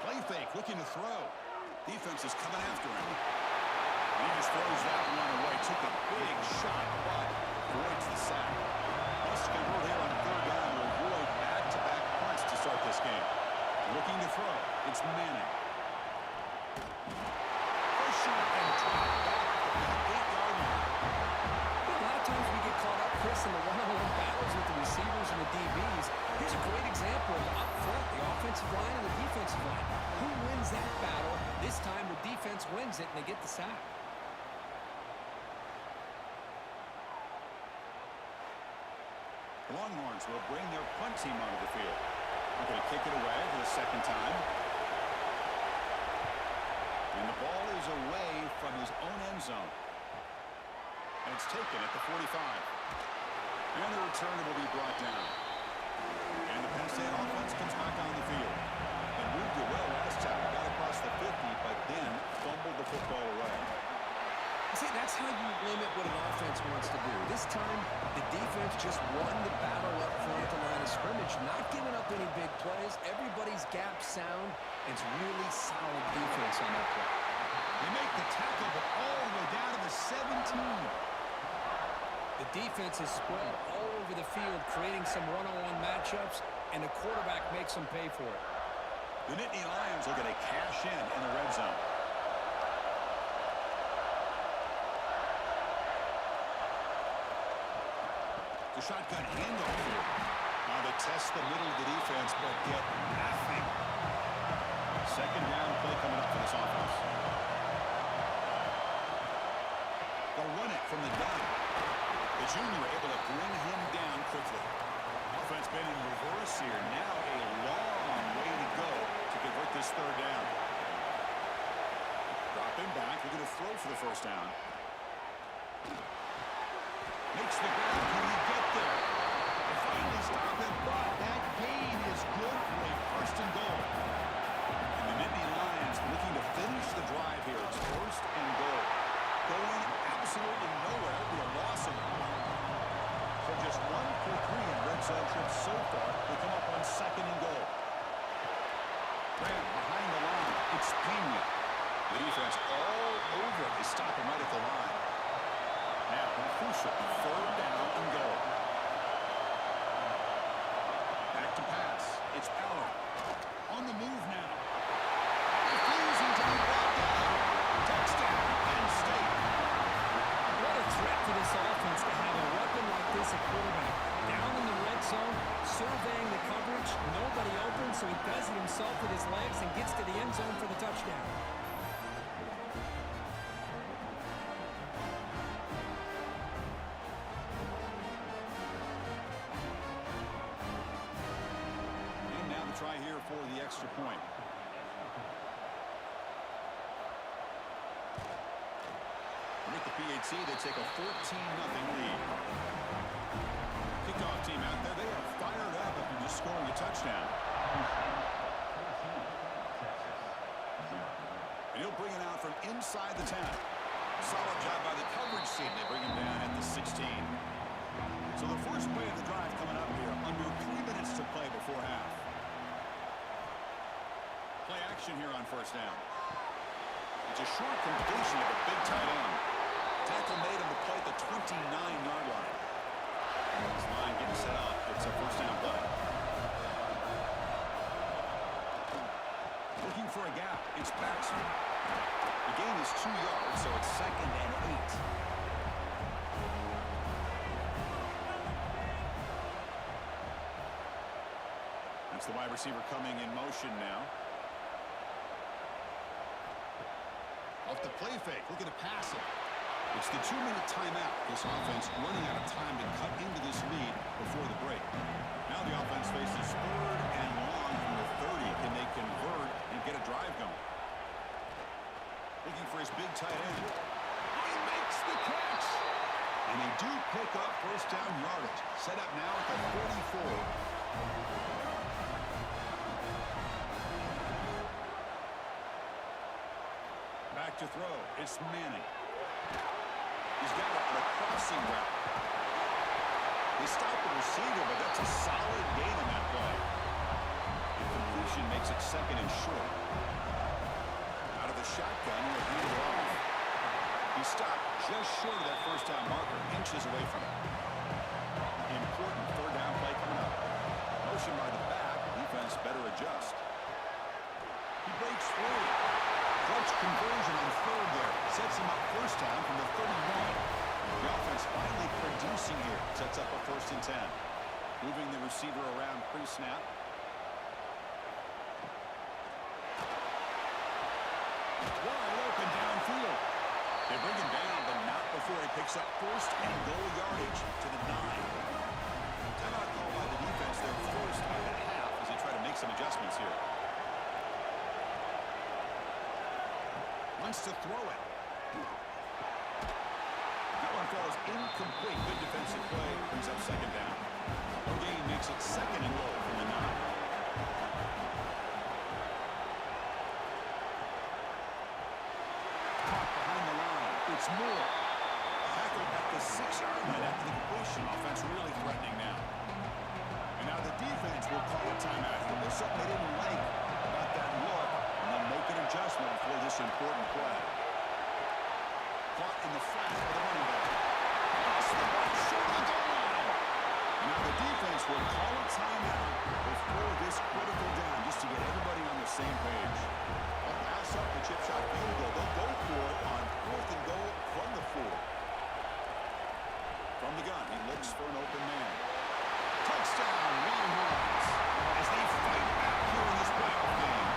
Play fake, looking to throw. Defense is coming after him. He just throws that one away. Took a big shot, but avoids the sack. Must convert here on third down to avoid back-to-back punts to start this game. Looking to throw. It's Manning. First shot and drop back at the 8-yard line. A lot of times we get caught up, Chris, in the one-on-one battles with the receivers and the DBs. Here's a great example of up front, the offensive line and the defensive line. Who wins that battle? This time the defense wins it, and they get the sack. The Longhorns will bring their punt team onto the field. They're going to kick it away for the second time. And the ball is away from his own end zone. And it's taken at the 45. And the return will be brought down. And the Penn State offense comes back on the field. And moved it well last time. Got across the 50, but then fumbled the football away. See, that's how you limit what an offense wants to do. This time, the defense just won the battle up front at the line of scrimmage, not giving up any big plays. Everybody's gap sound. It's really solid defense on that play. They make the tackle, but all the way down to the 17. The defense is spread all over the field, creating some one-on-one matchups, and the quarterback makes them pay for it. The Nittany Lions are going to cash in the red zone. The shotgun handoff here. Now they test the middle of the defense, but get nothing. Second down play coming up for this offense. They'll run it from the gun. The junior able to bring him down quickly. Offense been in reverse here. Now a long way to go to convert this third down. Drop him back. They're going to throw for the first down. Makes the grab. Can he get there? They finally stop him, but that gain is good for a first and goal. And the Nittany Lions looking to finish the drive here. It's first and goal. Going absolutely nowhere. It'll be a loss of one. So just 1 for 3 in red zone trips so far. They come up on second and goal. Graham behind the line. It's Pena. The defense all over. They stop him right at the line. crucial 3rd down and goal. Back to pass. It's Pollard. On the move now. Refusing to be brought down. Touchdown, Penn State. What a threat for this offense to have a weapon like this at quarterback. Down in the red zone, surveying the coverage, nobody open, so he does it himself with his legs and gets to the end zone for the touchdown. And now the try here for the extra point. With the PAT, they take a 14-0 lead. Kickoff team out there, they are fired up after just scoring a touchdown. And he'll bring it out from inside the 10. Solid job by the coverage team. They bring him down at the 16. So the first play of the drive coming up here, under 3 minutes to play before half. Play action here on 1st down. It's a short completion of a big tight end. Tackle made him to play at the 29-yard line. This line getting set up. It's a 1st down play. Looking for a gap. It's Baxter. The gain is 2 yards, so it's 2nd and 8. That's the wide receiver coming in motion now. Off the play fake, looking to pass it. It's the 2-minute timeout. This offense running out of time to cut into this lead before the break. Now the offense faces 3rd and long from the 30. Can they convert and get a drive going? Looking for his big tight end. He makes the catch! And they do pick up 1st down yardage. Set up now at the 44. Back to throw. It's Manning. He's got it on a crossing route. They stop the receiver, but that's a solid gain on that play. The completion makes it 2nd and short. Out of the shotgun, he'll hand it off. He stopped just short of that 1st down marker, inches away from it. Important 3rd down play coming up. Motion by the back. Defense better adjust. He breaks free. Clutch conversion on 3rd there. Sets him up 1st down from the 31. The offense finally producing here. Sets up a 1st and 10. Moving the receiver around pre-snap. Wide open downfield. They bring him down, but not before he picks up 1st and goal yardage to the 9. Timeout call by the defense. They're forced by the half as they try to make some adjustments here. Wants to throw it. That one falls incomplete. Good defensive play. Brings up 2nd down. The gain makes it 2nd and goal from the 9. Behind the line. It's Moore. Tackle at the 6-yard line after the completion. Offense really threatening now. And now the defense will call a timeout. There's something they didn't like about that look. Make an adjustment for this important play. Caught in the flat for the running back. Pass the ball short of the goal line. And now the defense will call a timeout before this critical down, just to get everybody on the same page. A pass up the chip shot field goal. They'll go for it on 4th and goal from the 4. From the gun, he looks for an open man. Touchdown, Longhorns, as they fight back here in this playoff game.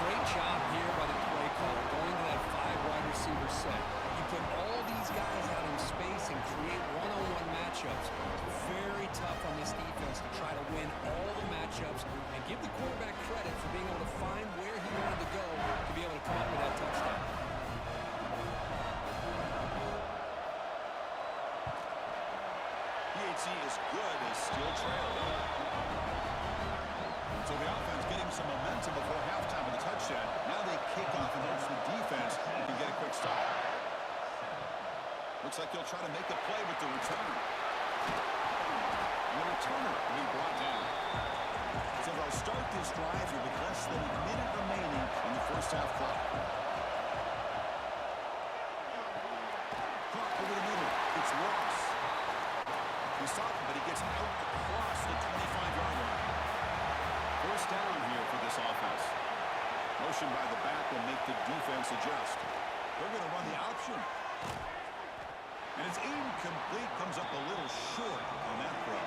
Great job here by the play caller, going to that 5-wide receiver set. You put all these guys out in space and create one-on-one matchups. It's very tough on this defense to try to win all the matchups and give the quarterback credit for being able to find where he wanted to go to be able to come up with that touchdown. PAT is good, is still trailing. So the offense getting some momentum before halftime with a touchdown. Now they kick off and hopes the defense can get a quick stop. Looks like they'll try to make a play with the return. And the returner will be brought down. So they'll start this drive here with less than a minute remaining in the 1st half clock. Clock over the middle. You stop him, but he gets out across the 25-yard line. First down here for this offense. Motion by the back will make the defense adjust. They're going to run the option. And it's incomplete. Comes up a little short on that throw.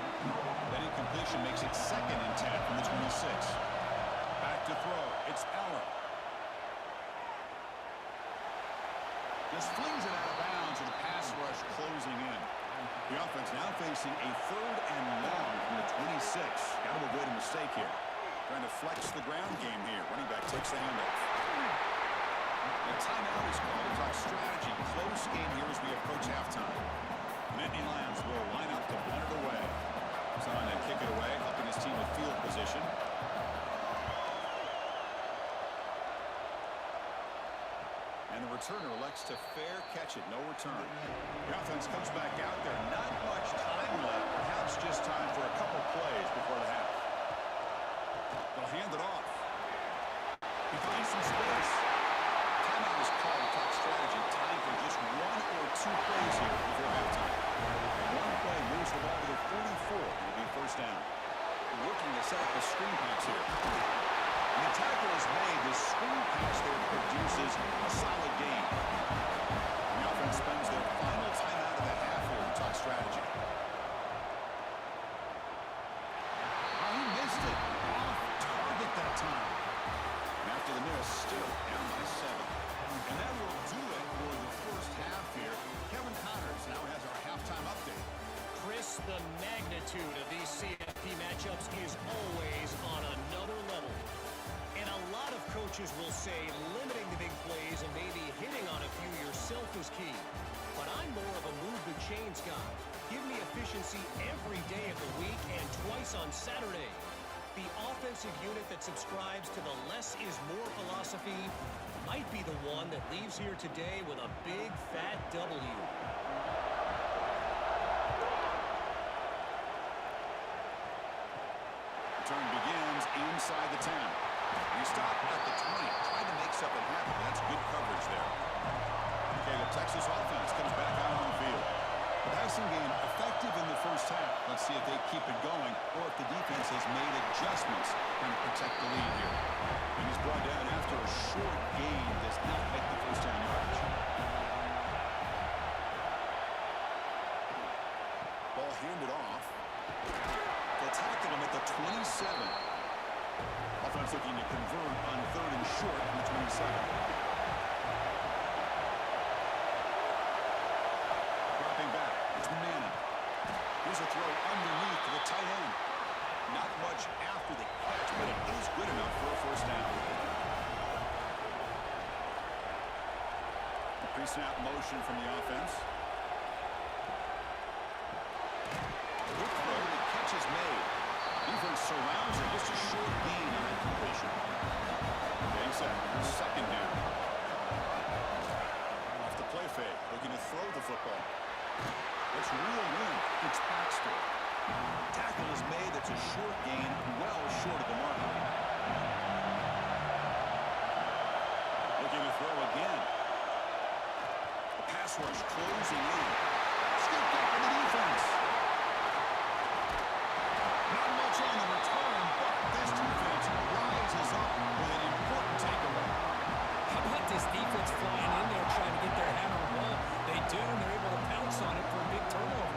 That incompletion makes it 2nd and 10 from the 26. Back to throw. It's Eller. Just flings it out of bounds with the pass rush closing in. The offense now facing a 3rd and long from the 26. Got to avoid a mistake here. Trying to flex the ground game here. Running back takes the handoff. The timeout is called to talk strategy. Close game here as we approach halftime. Nittany Lions will line up to punt it away. Trying to kick it away, helping his team with field position. And the returner elects to fair catch it. No return. The offense comes back out there. Not much time left. Perhaps just time for a couple plays before the half. They'll hand it off. He finds some space. Timeout is called to talk strategy. Time for just 1 or 2 plays here before halftime. One play moves the ball to the 44. It'll be first down. Working to set up a screen pass here. And the tackle is made. The screen pass there produces a solid gain. The offense spends their final timeout of the half here to talk strategy. Oh, he missed it. Off target that time. And after the miss, still down by 7. And that will do it for the first half here. Kevin Connors now has our halftime update. Chris, the magnitude of these CFP matchups is always on another level. And a lot of coaches will say limiting the big plays and maybe hitting on a few yourself is key. But I'm more of a move the chains guy. Give me efficiency every day of the week and twice on Saturday. The offensive unit that subscribes to the less is more philosophy might be the one that leaves here today with a big fat W. Turn begins inside the 10. He stopped at the 20, trying to make something happen. That's good coverage there. Okay, the Texas offense comes back out on the field. The passing game effective in the first half. Let's see if they keep it going or if the defense has made adjustments trying to protect the lead here. And he's brought down after a short gain. Does not make the first down yardage. Ball handed off. They'll tackle him at the 27. Offense looking to convert on 3rd and short from the 27. Dropping back. It's Manning. Here's a throw underneath to the tight end. Not much after the catch, but it is good enough for a first down. A pre-snap motion from the offense. Good throw. The catch is made. Defense surrounds it. Just a short gain on that completion. Getting set. 2nd down. Off the play fake. Looking to throw the football. Let's reel in. It's Baxter. Tackle is made. That's a short gain. Well short of the mark. Looking to throw again. The pass rush closing in. Scooped up in the defense. Not much on the return, but this defense rises up with an important takeaway. How about this defense flying in there trying to get their hand on the ball? They do, and they're able to pounce on it for a big turnover.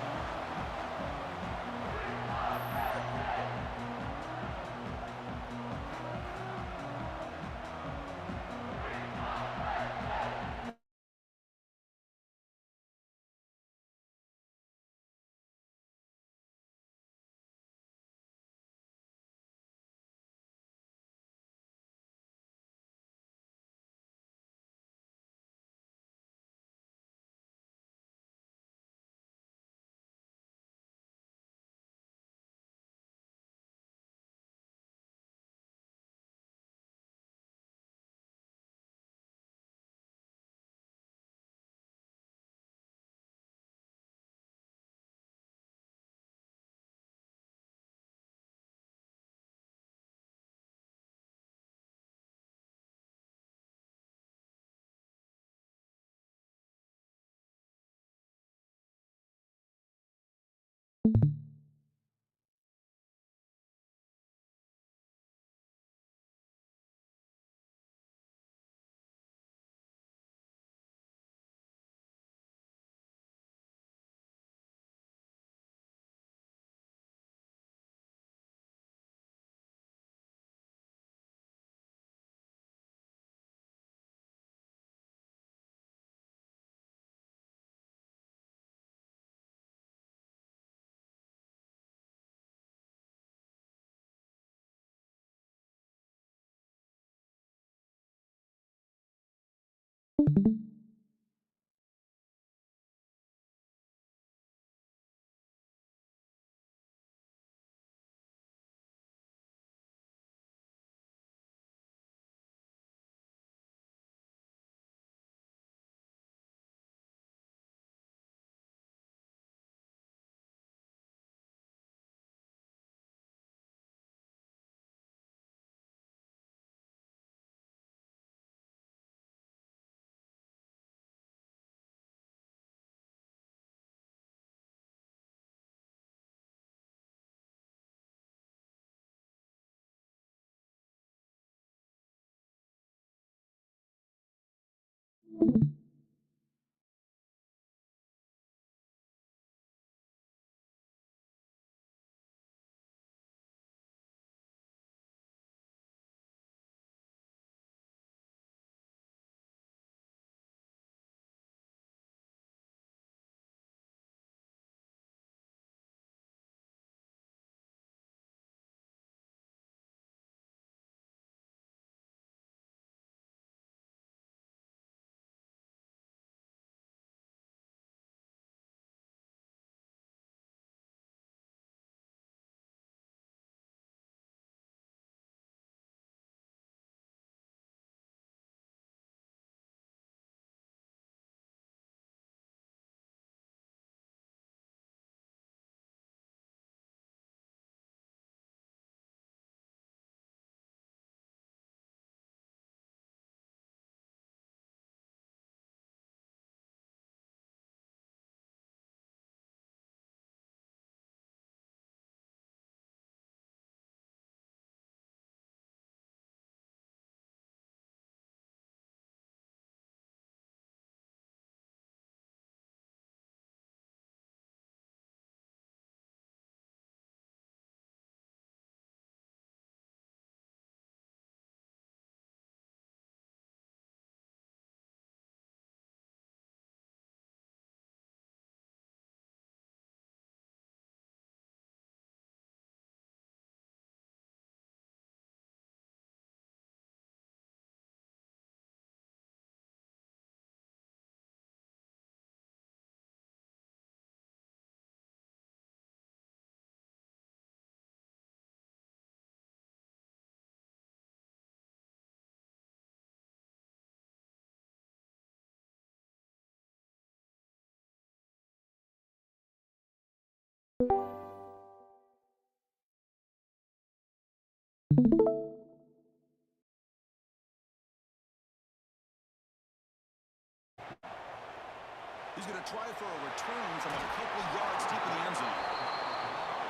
He's going to try for a return from a couple yards deep in the end zone.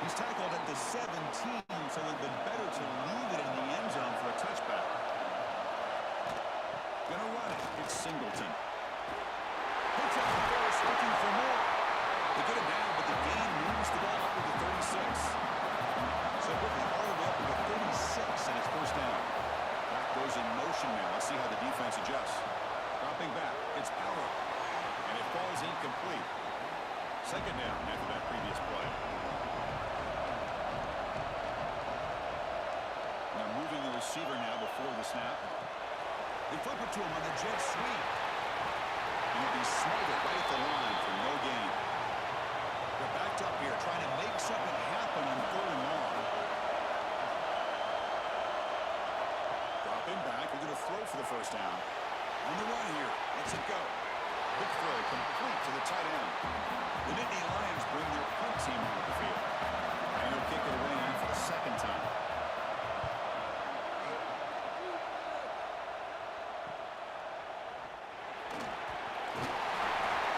He's tackled at the 17, so it would have been better to leave it in the end zone for a touchback. Going to run it. It's Singleton. Hits out the first, looking for more. They get it down, but the gain moves the ball up to the 36. So quickly all the way up to the 36, and it's first down. Back goes in motion now. Let's see how the defense adjusts. Dropping back. It's Power. And it falls incomplete. Second down after that previous play. Now moving the receiver now before the snap. They flip it to him on the jet sweep. And he'll be smothered right at the line for no gain. They're backed up here trying to make something happen on 3rd and long. Dropping back. We're going to throw for the first down. On the run here. Let's it go. Big throw complete to the tight end. The Nittany Lions bring their punt team onto the field. And he'll kick it away now for the second time.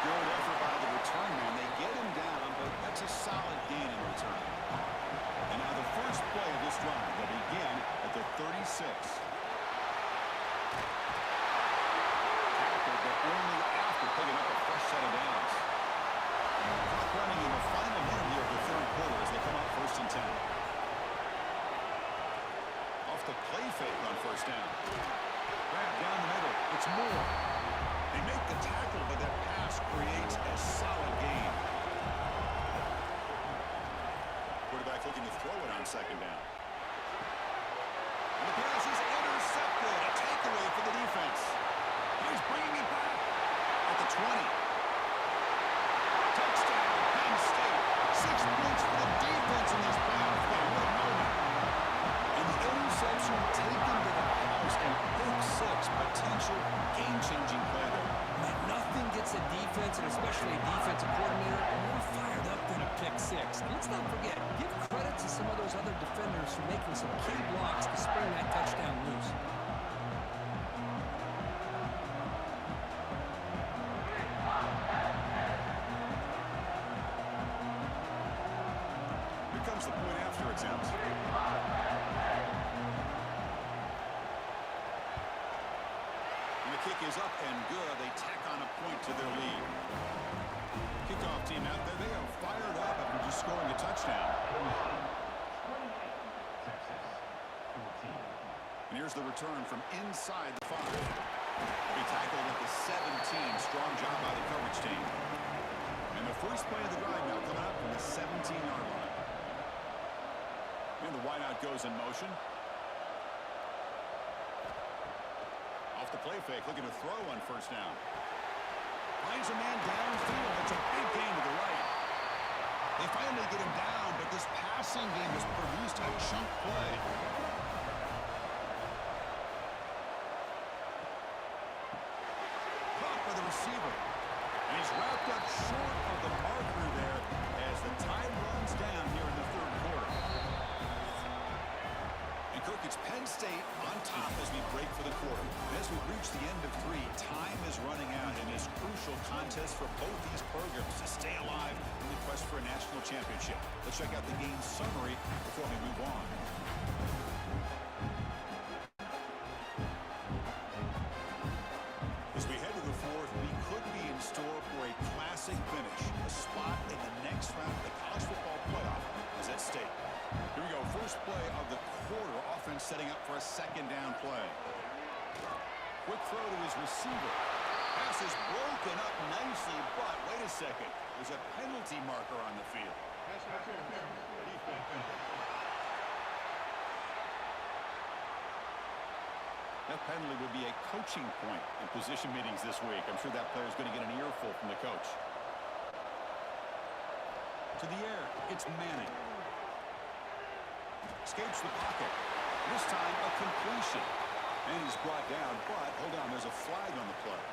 Good effort by the return man. They get him down, but that's a solid gain in return. And now the first play of this drive will begin at the 36. Tackled, but only after picking up a fresh set of downs. Clock running in the final minute here of the 3rd quarter as they come up 1st and 10. Off the play fake on first down. Grab down the middle. It's Moore. They make the tackle, but that pass creates a solid gain. Quarterback looking to throw it on second down. And the pass is intercepted. A takeaway for the defense. He's bringing it back. 20. Touchdown, Penn State. 6 points for the defense in this playoff game. What a moment. And the interception taken to the house, and pick 6, potential game-changing play there. Man, nothing gets a defense, and especially a defensive coordinator, more fired up than a pick 6. And let's not forget, give credit to some of those other defenders for making some key blocks to spring that touchdown loose. Here comes the point after attempt. And the kick is up and good. They tack on a point to their lead. Kickoff team out there. They are fired up after just scoring a touchdown. And here's the return from inside the 5. They tackled at the 17. Strong job by the coverage team. And the first play of the drive now coming up from the 17-yard line. And the wideout goes in motion. Off the play fake, looking to throw on first down. Finds a man downfield. It's a big gain to the right. They finally get him down, but this passing game has produced a chunk play. Caught by the receiver. And he's wrapped up short of the marker there as the time runs down here in the third quarter. And Kirk, it's Penn State on top as we break for the quarter. And as we reach the end of 3, time is running out in this crucial contest for both these programs to stay alive in the quest for a national championship. Let's check out the game summary before we move on. As we head to the 4th, we could be in store for a classic finish. A spot in the next round of the college football playoff is at stake. Here we go, first play of the quarter. Offense setting up for a second down play. Quick throw to his receiver. Pass is broken up nicely, but wait a second. There's a penalty marker on the field. That penalty would be a coaching point in position meetings this week. I'm sure that player is going to get an earful from the coach. To the air, it's Manning. Escapes the pocket. This time, a completion. And he's brought down, but hold on, there's a flag on the play.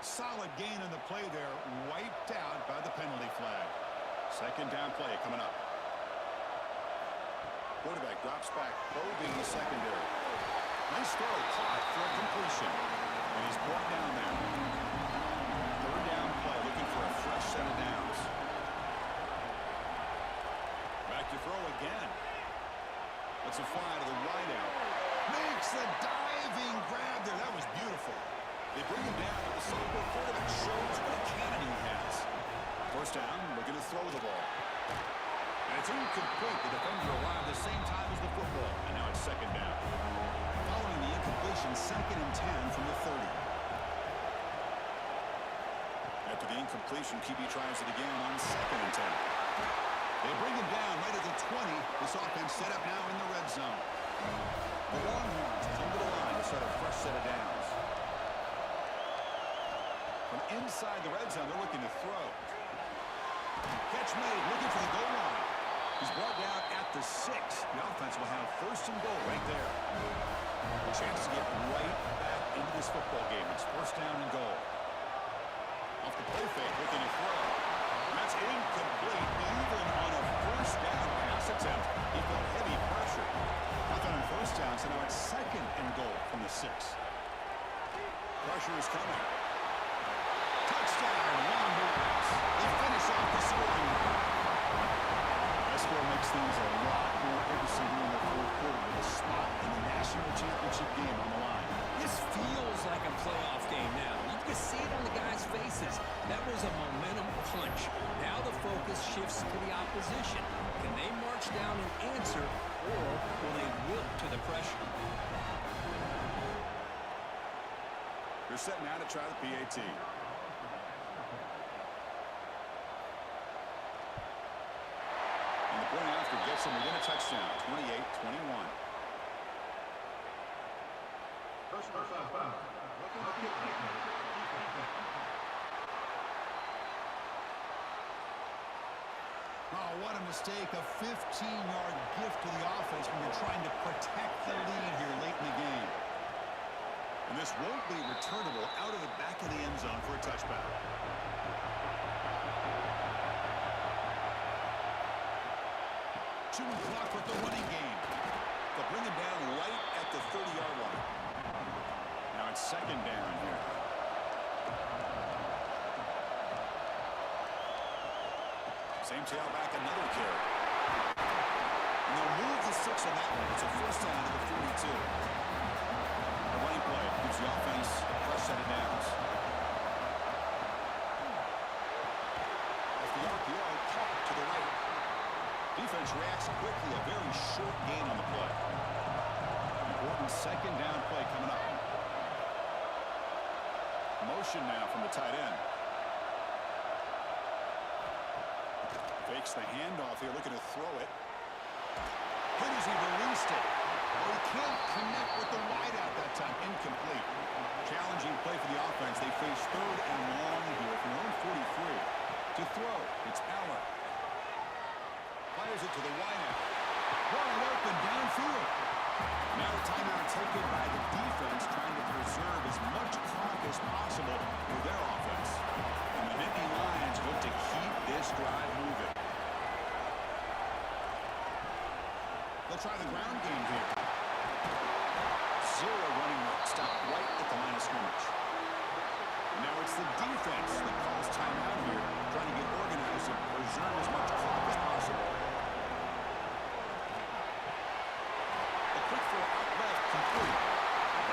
Solid gain on the play there, wiped out by the penalty flag. Second down play coming up. Quarterback drops back, probing the secondary. Nice throw, caught for a completion. And he's brought down there. Third down play, looking for a fresh set of downs. Back to throw again. That's a fly to the wideout. Makes the diving grab there. That was beautiful. They bring him down, but the Soulbook quarterback shows what a cannon he has. First down, looking to throw the ball. And it's incomplete. The defender arrived the same time as the football. And now it's second down. Following the incompletion, 2nd and 10 from the 30. After the incompletion, QB tries it again on 2nd and 10. They bring him down right at the 20. This offense set up now in the red zone. The Longhorns come to the line to start a fresh set of downs. From inside the red zone, they're looking to throw. Catch made, looking for the goal line. He's brought down at the 6. The offense will have first and goal right there. A chance to get right back into this football game. It's first down and goal. Off the play fake, looking to throw. And that's incomplete. Even on a first down pass attempt, he felt heavy pressure. Nothing on first down, so now it's second and goal from the 6. Pressure is coming. Touchdown, Longhorns. They finish off the scoring drive. That score makes things a lot more interesting here in the fourth quarter with a spot in the national championship game on the line. This feels like a playoff game now. You can see it on the guys' faces. That was a momentum punch. Now the focus shifts to the opposition. Can they march down and answer, or will they wilt to the pressure? They're set now to try the PAT. And the Going after gets him within a touchdown, 28-21. Oh, what a mistake. A 15-yard gift to the offense when you're trying to protect the lead here late in the game. And this won't be returnable out of the back of the end zone for a touchback. Chewing clock with the running game. They'll bring him down right at the 30-yard line. Now it's second down here. Same tailback, another carry. And they'll move the 6 on that one. It's a first down to the 42. The running play gives the offense a fresh set of downs. Off the RPO, caught to the right. Defense reacts quickly. A very short gain on the play. Important second down play coming up. Motion now from the tight end. Fakes the handoff here, looking to throw it. Hit as he released it. Oh, he can't connect with the wideout that time. Incomplete. Challenging play for the offense. They face third and long here from their own 43. To throw, it's Allen. Fires it to the wideout. Wide open downfield. Now a timeout taken by the defense, trying to preserve as much clock as possible for their offense. And the Nittany Lions hope to keep this drive moving. They'll try the ground game here. Zero running stop right at the line of scrimmage. Now it's the defense that calls timeout here, trying to get organized and preserve as much clock as possible. A quick throw out left, complete.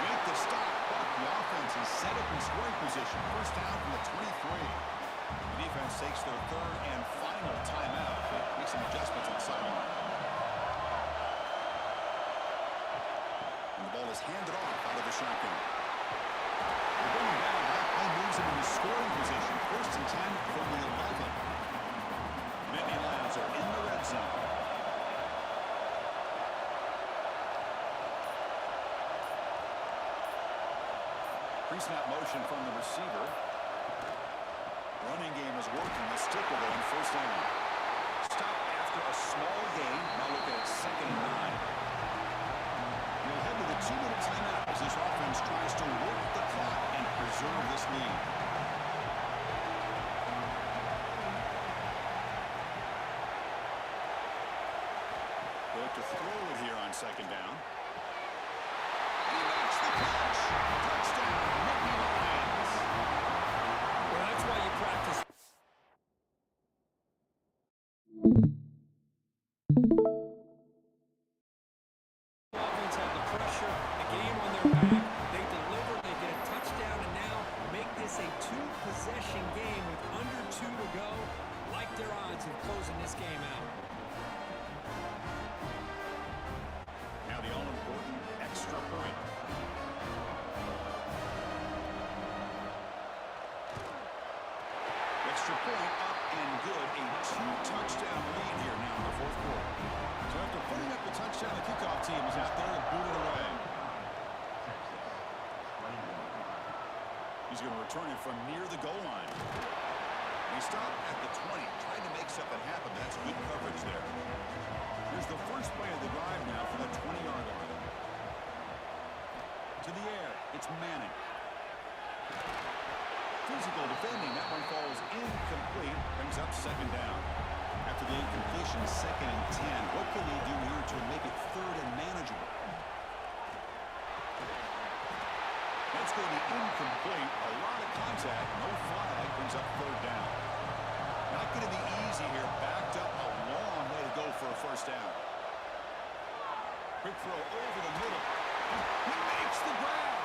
Make the stop, but the offense is set up in scoring position. First down from the 23. The defense takes their third and final timeout. Make some adjustments on the sideline. And the ball is handed off out of the shotgun. They're going down. That play moves him into scoring position. First and 10 from the 11. Nittany Lions are in the red zone. Pre-snap motion from the receiver. Running game is working. The stick will go in first down. Stop after a small gain. Now look at it, second and 9. We'll head to the 2-minute timeout as this offense tries to work the clock and preserve this lead. They have to throw it here on second down. He makes the catch. Touchdown, Nittany Lions. Well, that's why you practice. Offense had the pressure, the game on their back. They deliver, they get a touchdown, and now make this a 2-possession game with under 2 to go. Like their odds of closing this game out. Now the all-important extra point. Extra point up and good. A 2-touchdown lead here now in the fourth quarter. So after putting up the touchdown, the kickoff team is out there to boot it away. He's going to return it from near the goal line. He stopped at the 20, trying to make something happen. That's good coverage there. Here's the first play of the drive now from the 20-yard line. To the air, it's Manning. Physical defending, that one falls incomplete, brings up second down. After the incompletion, second and 10. What can they do here to make it third and manageable? That's going to be incomplete. A lot of contact, no flag, brings up third down. Not going to be easy here. Backed up a long way to go for a first down. Quick throw over the middle. He makes the grab.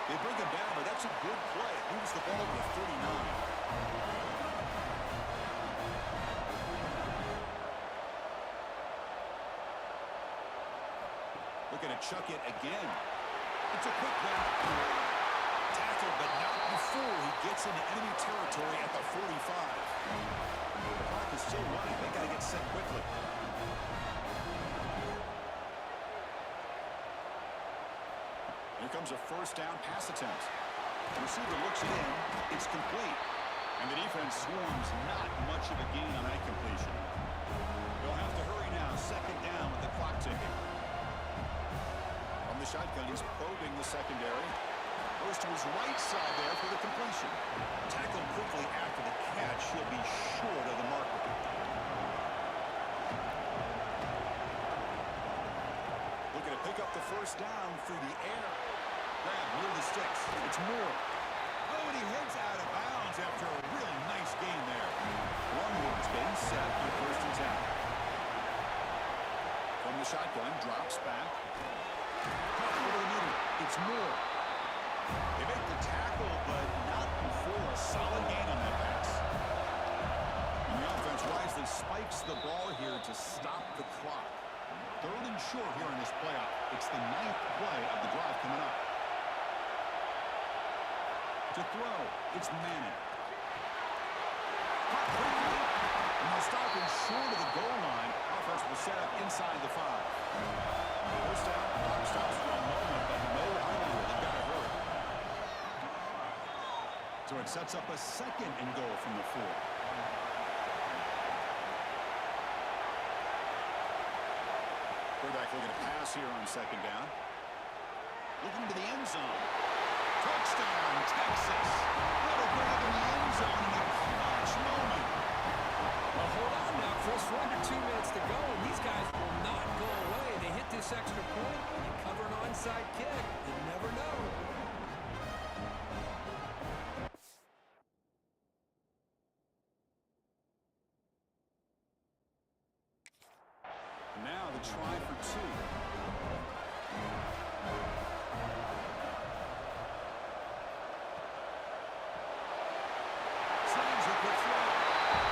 They bring him down, but that's a good play. It moves the ball to 39. Looking to chuck it again. It's a quick grab. Tackled, but not before he gets into enemy territory at the 45. The clock is still running. They got to get set quickly. Here comes a first down pass attempt. The receiver looks it in. It's complete. And the defense swarms not much of a gain on that completion. They'll have to hurry now. Second down with the clock ticking. From the shotgun, he's probing the secondary. Goes to his right side there for the completion. Tackled quickly after the catch. He'll be short of the mark. Looking to pick up the first down through the air. Grab near the sticks. It's Moore. Oh, and he heads out of bounds after a really nice gain there. Longhorns been set on first and 10. From the shotgun, drops back. Cut over the middle. It's Moore. They make the tackle, but not before a solid gain on that pass. And the offense wisely spikes the ball here to stop the clock. Third and short here in this playoff. It's the 9th play of the drive coming up. To throw, it's Manning. Caught quickly, and they'll stop him short of the goal line. Offense will set up inside the 5. First down, clock stops for a moment, but no longer. They've got to hurry. So it sets up a second and goal from the 4. Quarterback looking to pass here on second down. Looking to the end zone. Touchdown, Texas. What a grab in the end zone in a clutch moment. Well, hold on now, Chris. 1 to 2 minutes to go, and these guys will not go away. They hit this extra point and cover an onside kick. You never know. Now the try for 2. Slams a quick throw.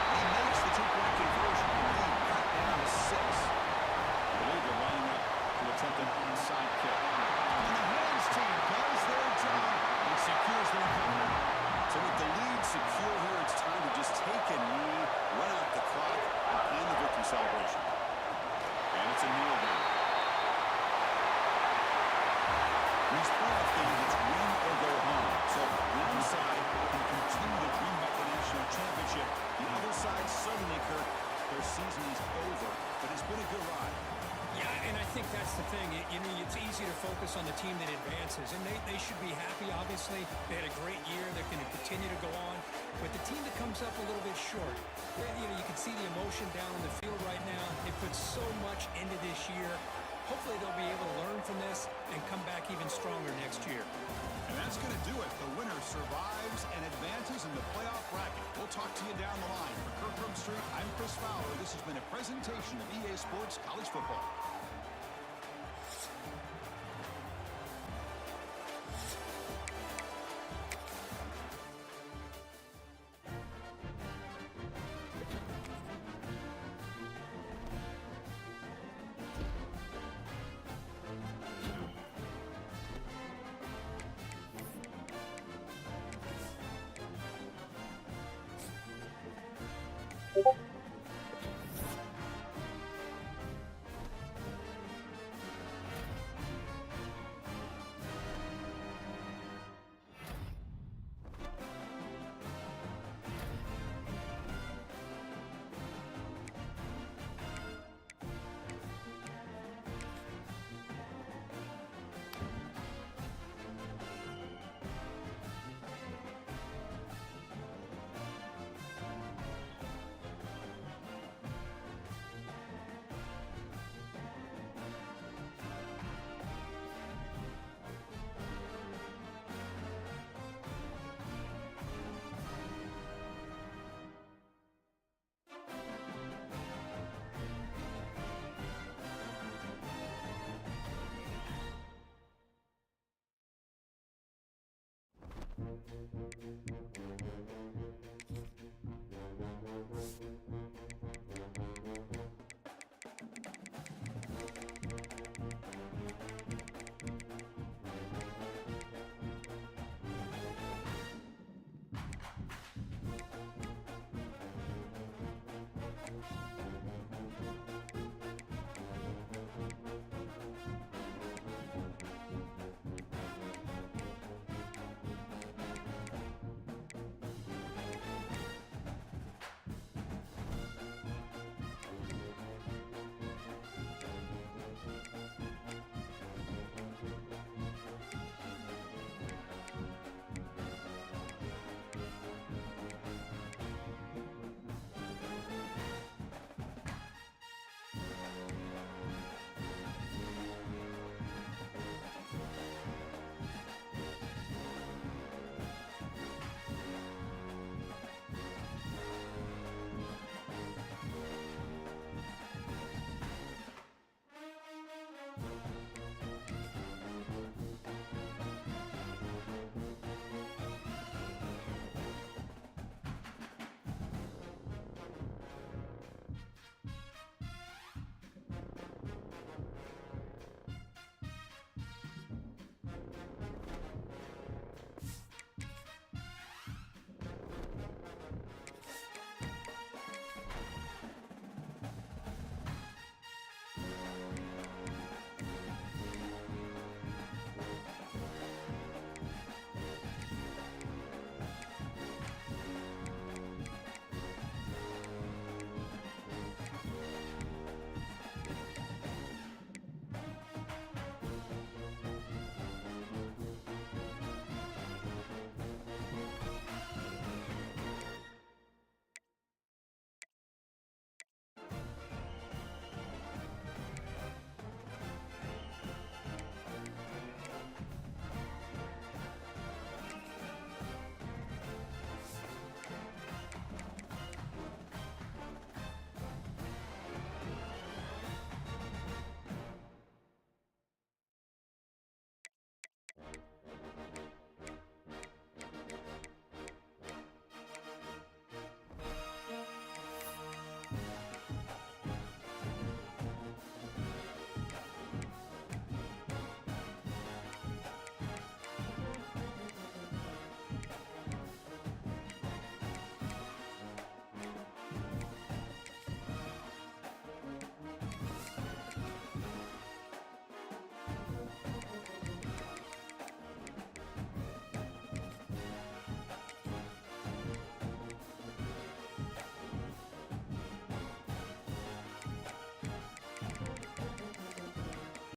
He makes the 2-point conversion. Lead cut down to 6. I believe they're lining up to attempt an onside kick. And the hands team does their job and secures the recovery. So with the lead secure here, it's time to just take a knee, run out the clock, and plan the victory celebration. And it's a kneel down. These playoff games, it's win or go home. So one side can continue to dream about the national championship. The other side, suddenly, Kirk, their season is over. But it's been a good ride. Yeah, and I think that's the thing. You know, it's easy to focus on the team that advances, and they should be happy, obviously. They had a great year. They're going to continue to go on. But the team that comes up a little bit short, you know, you can see the emotion down on the field right now. They put so much into this year. Hopefully they'll be able to learn from this and come back even stronger next year. And that's going to do it. The winner survives and advances in the playoff bracket. We'll talk to you down the line. For Kirk Street, I'm Chris Fowler. This has been a presentation of EA Sports College Football.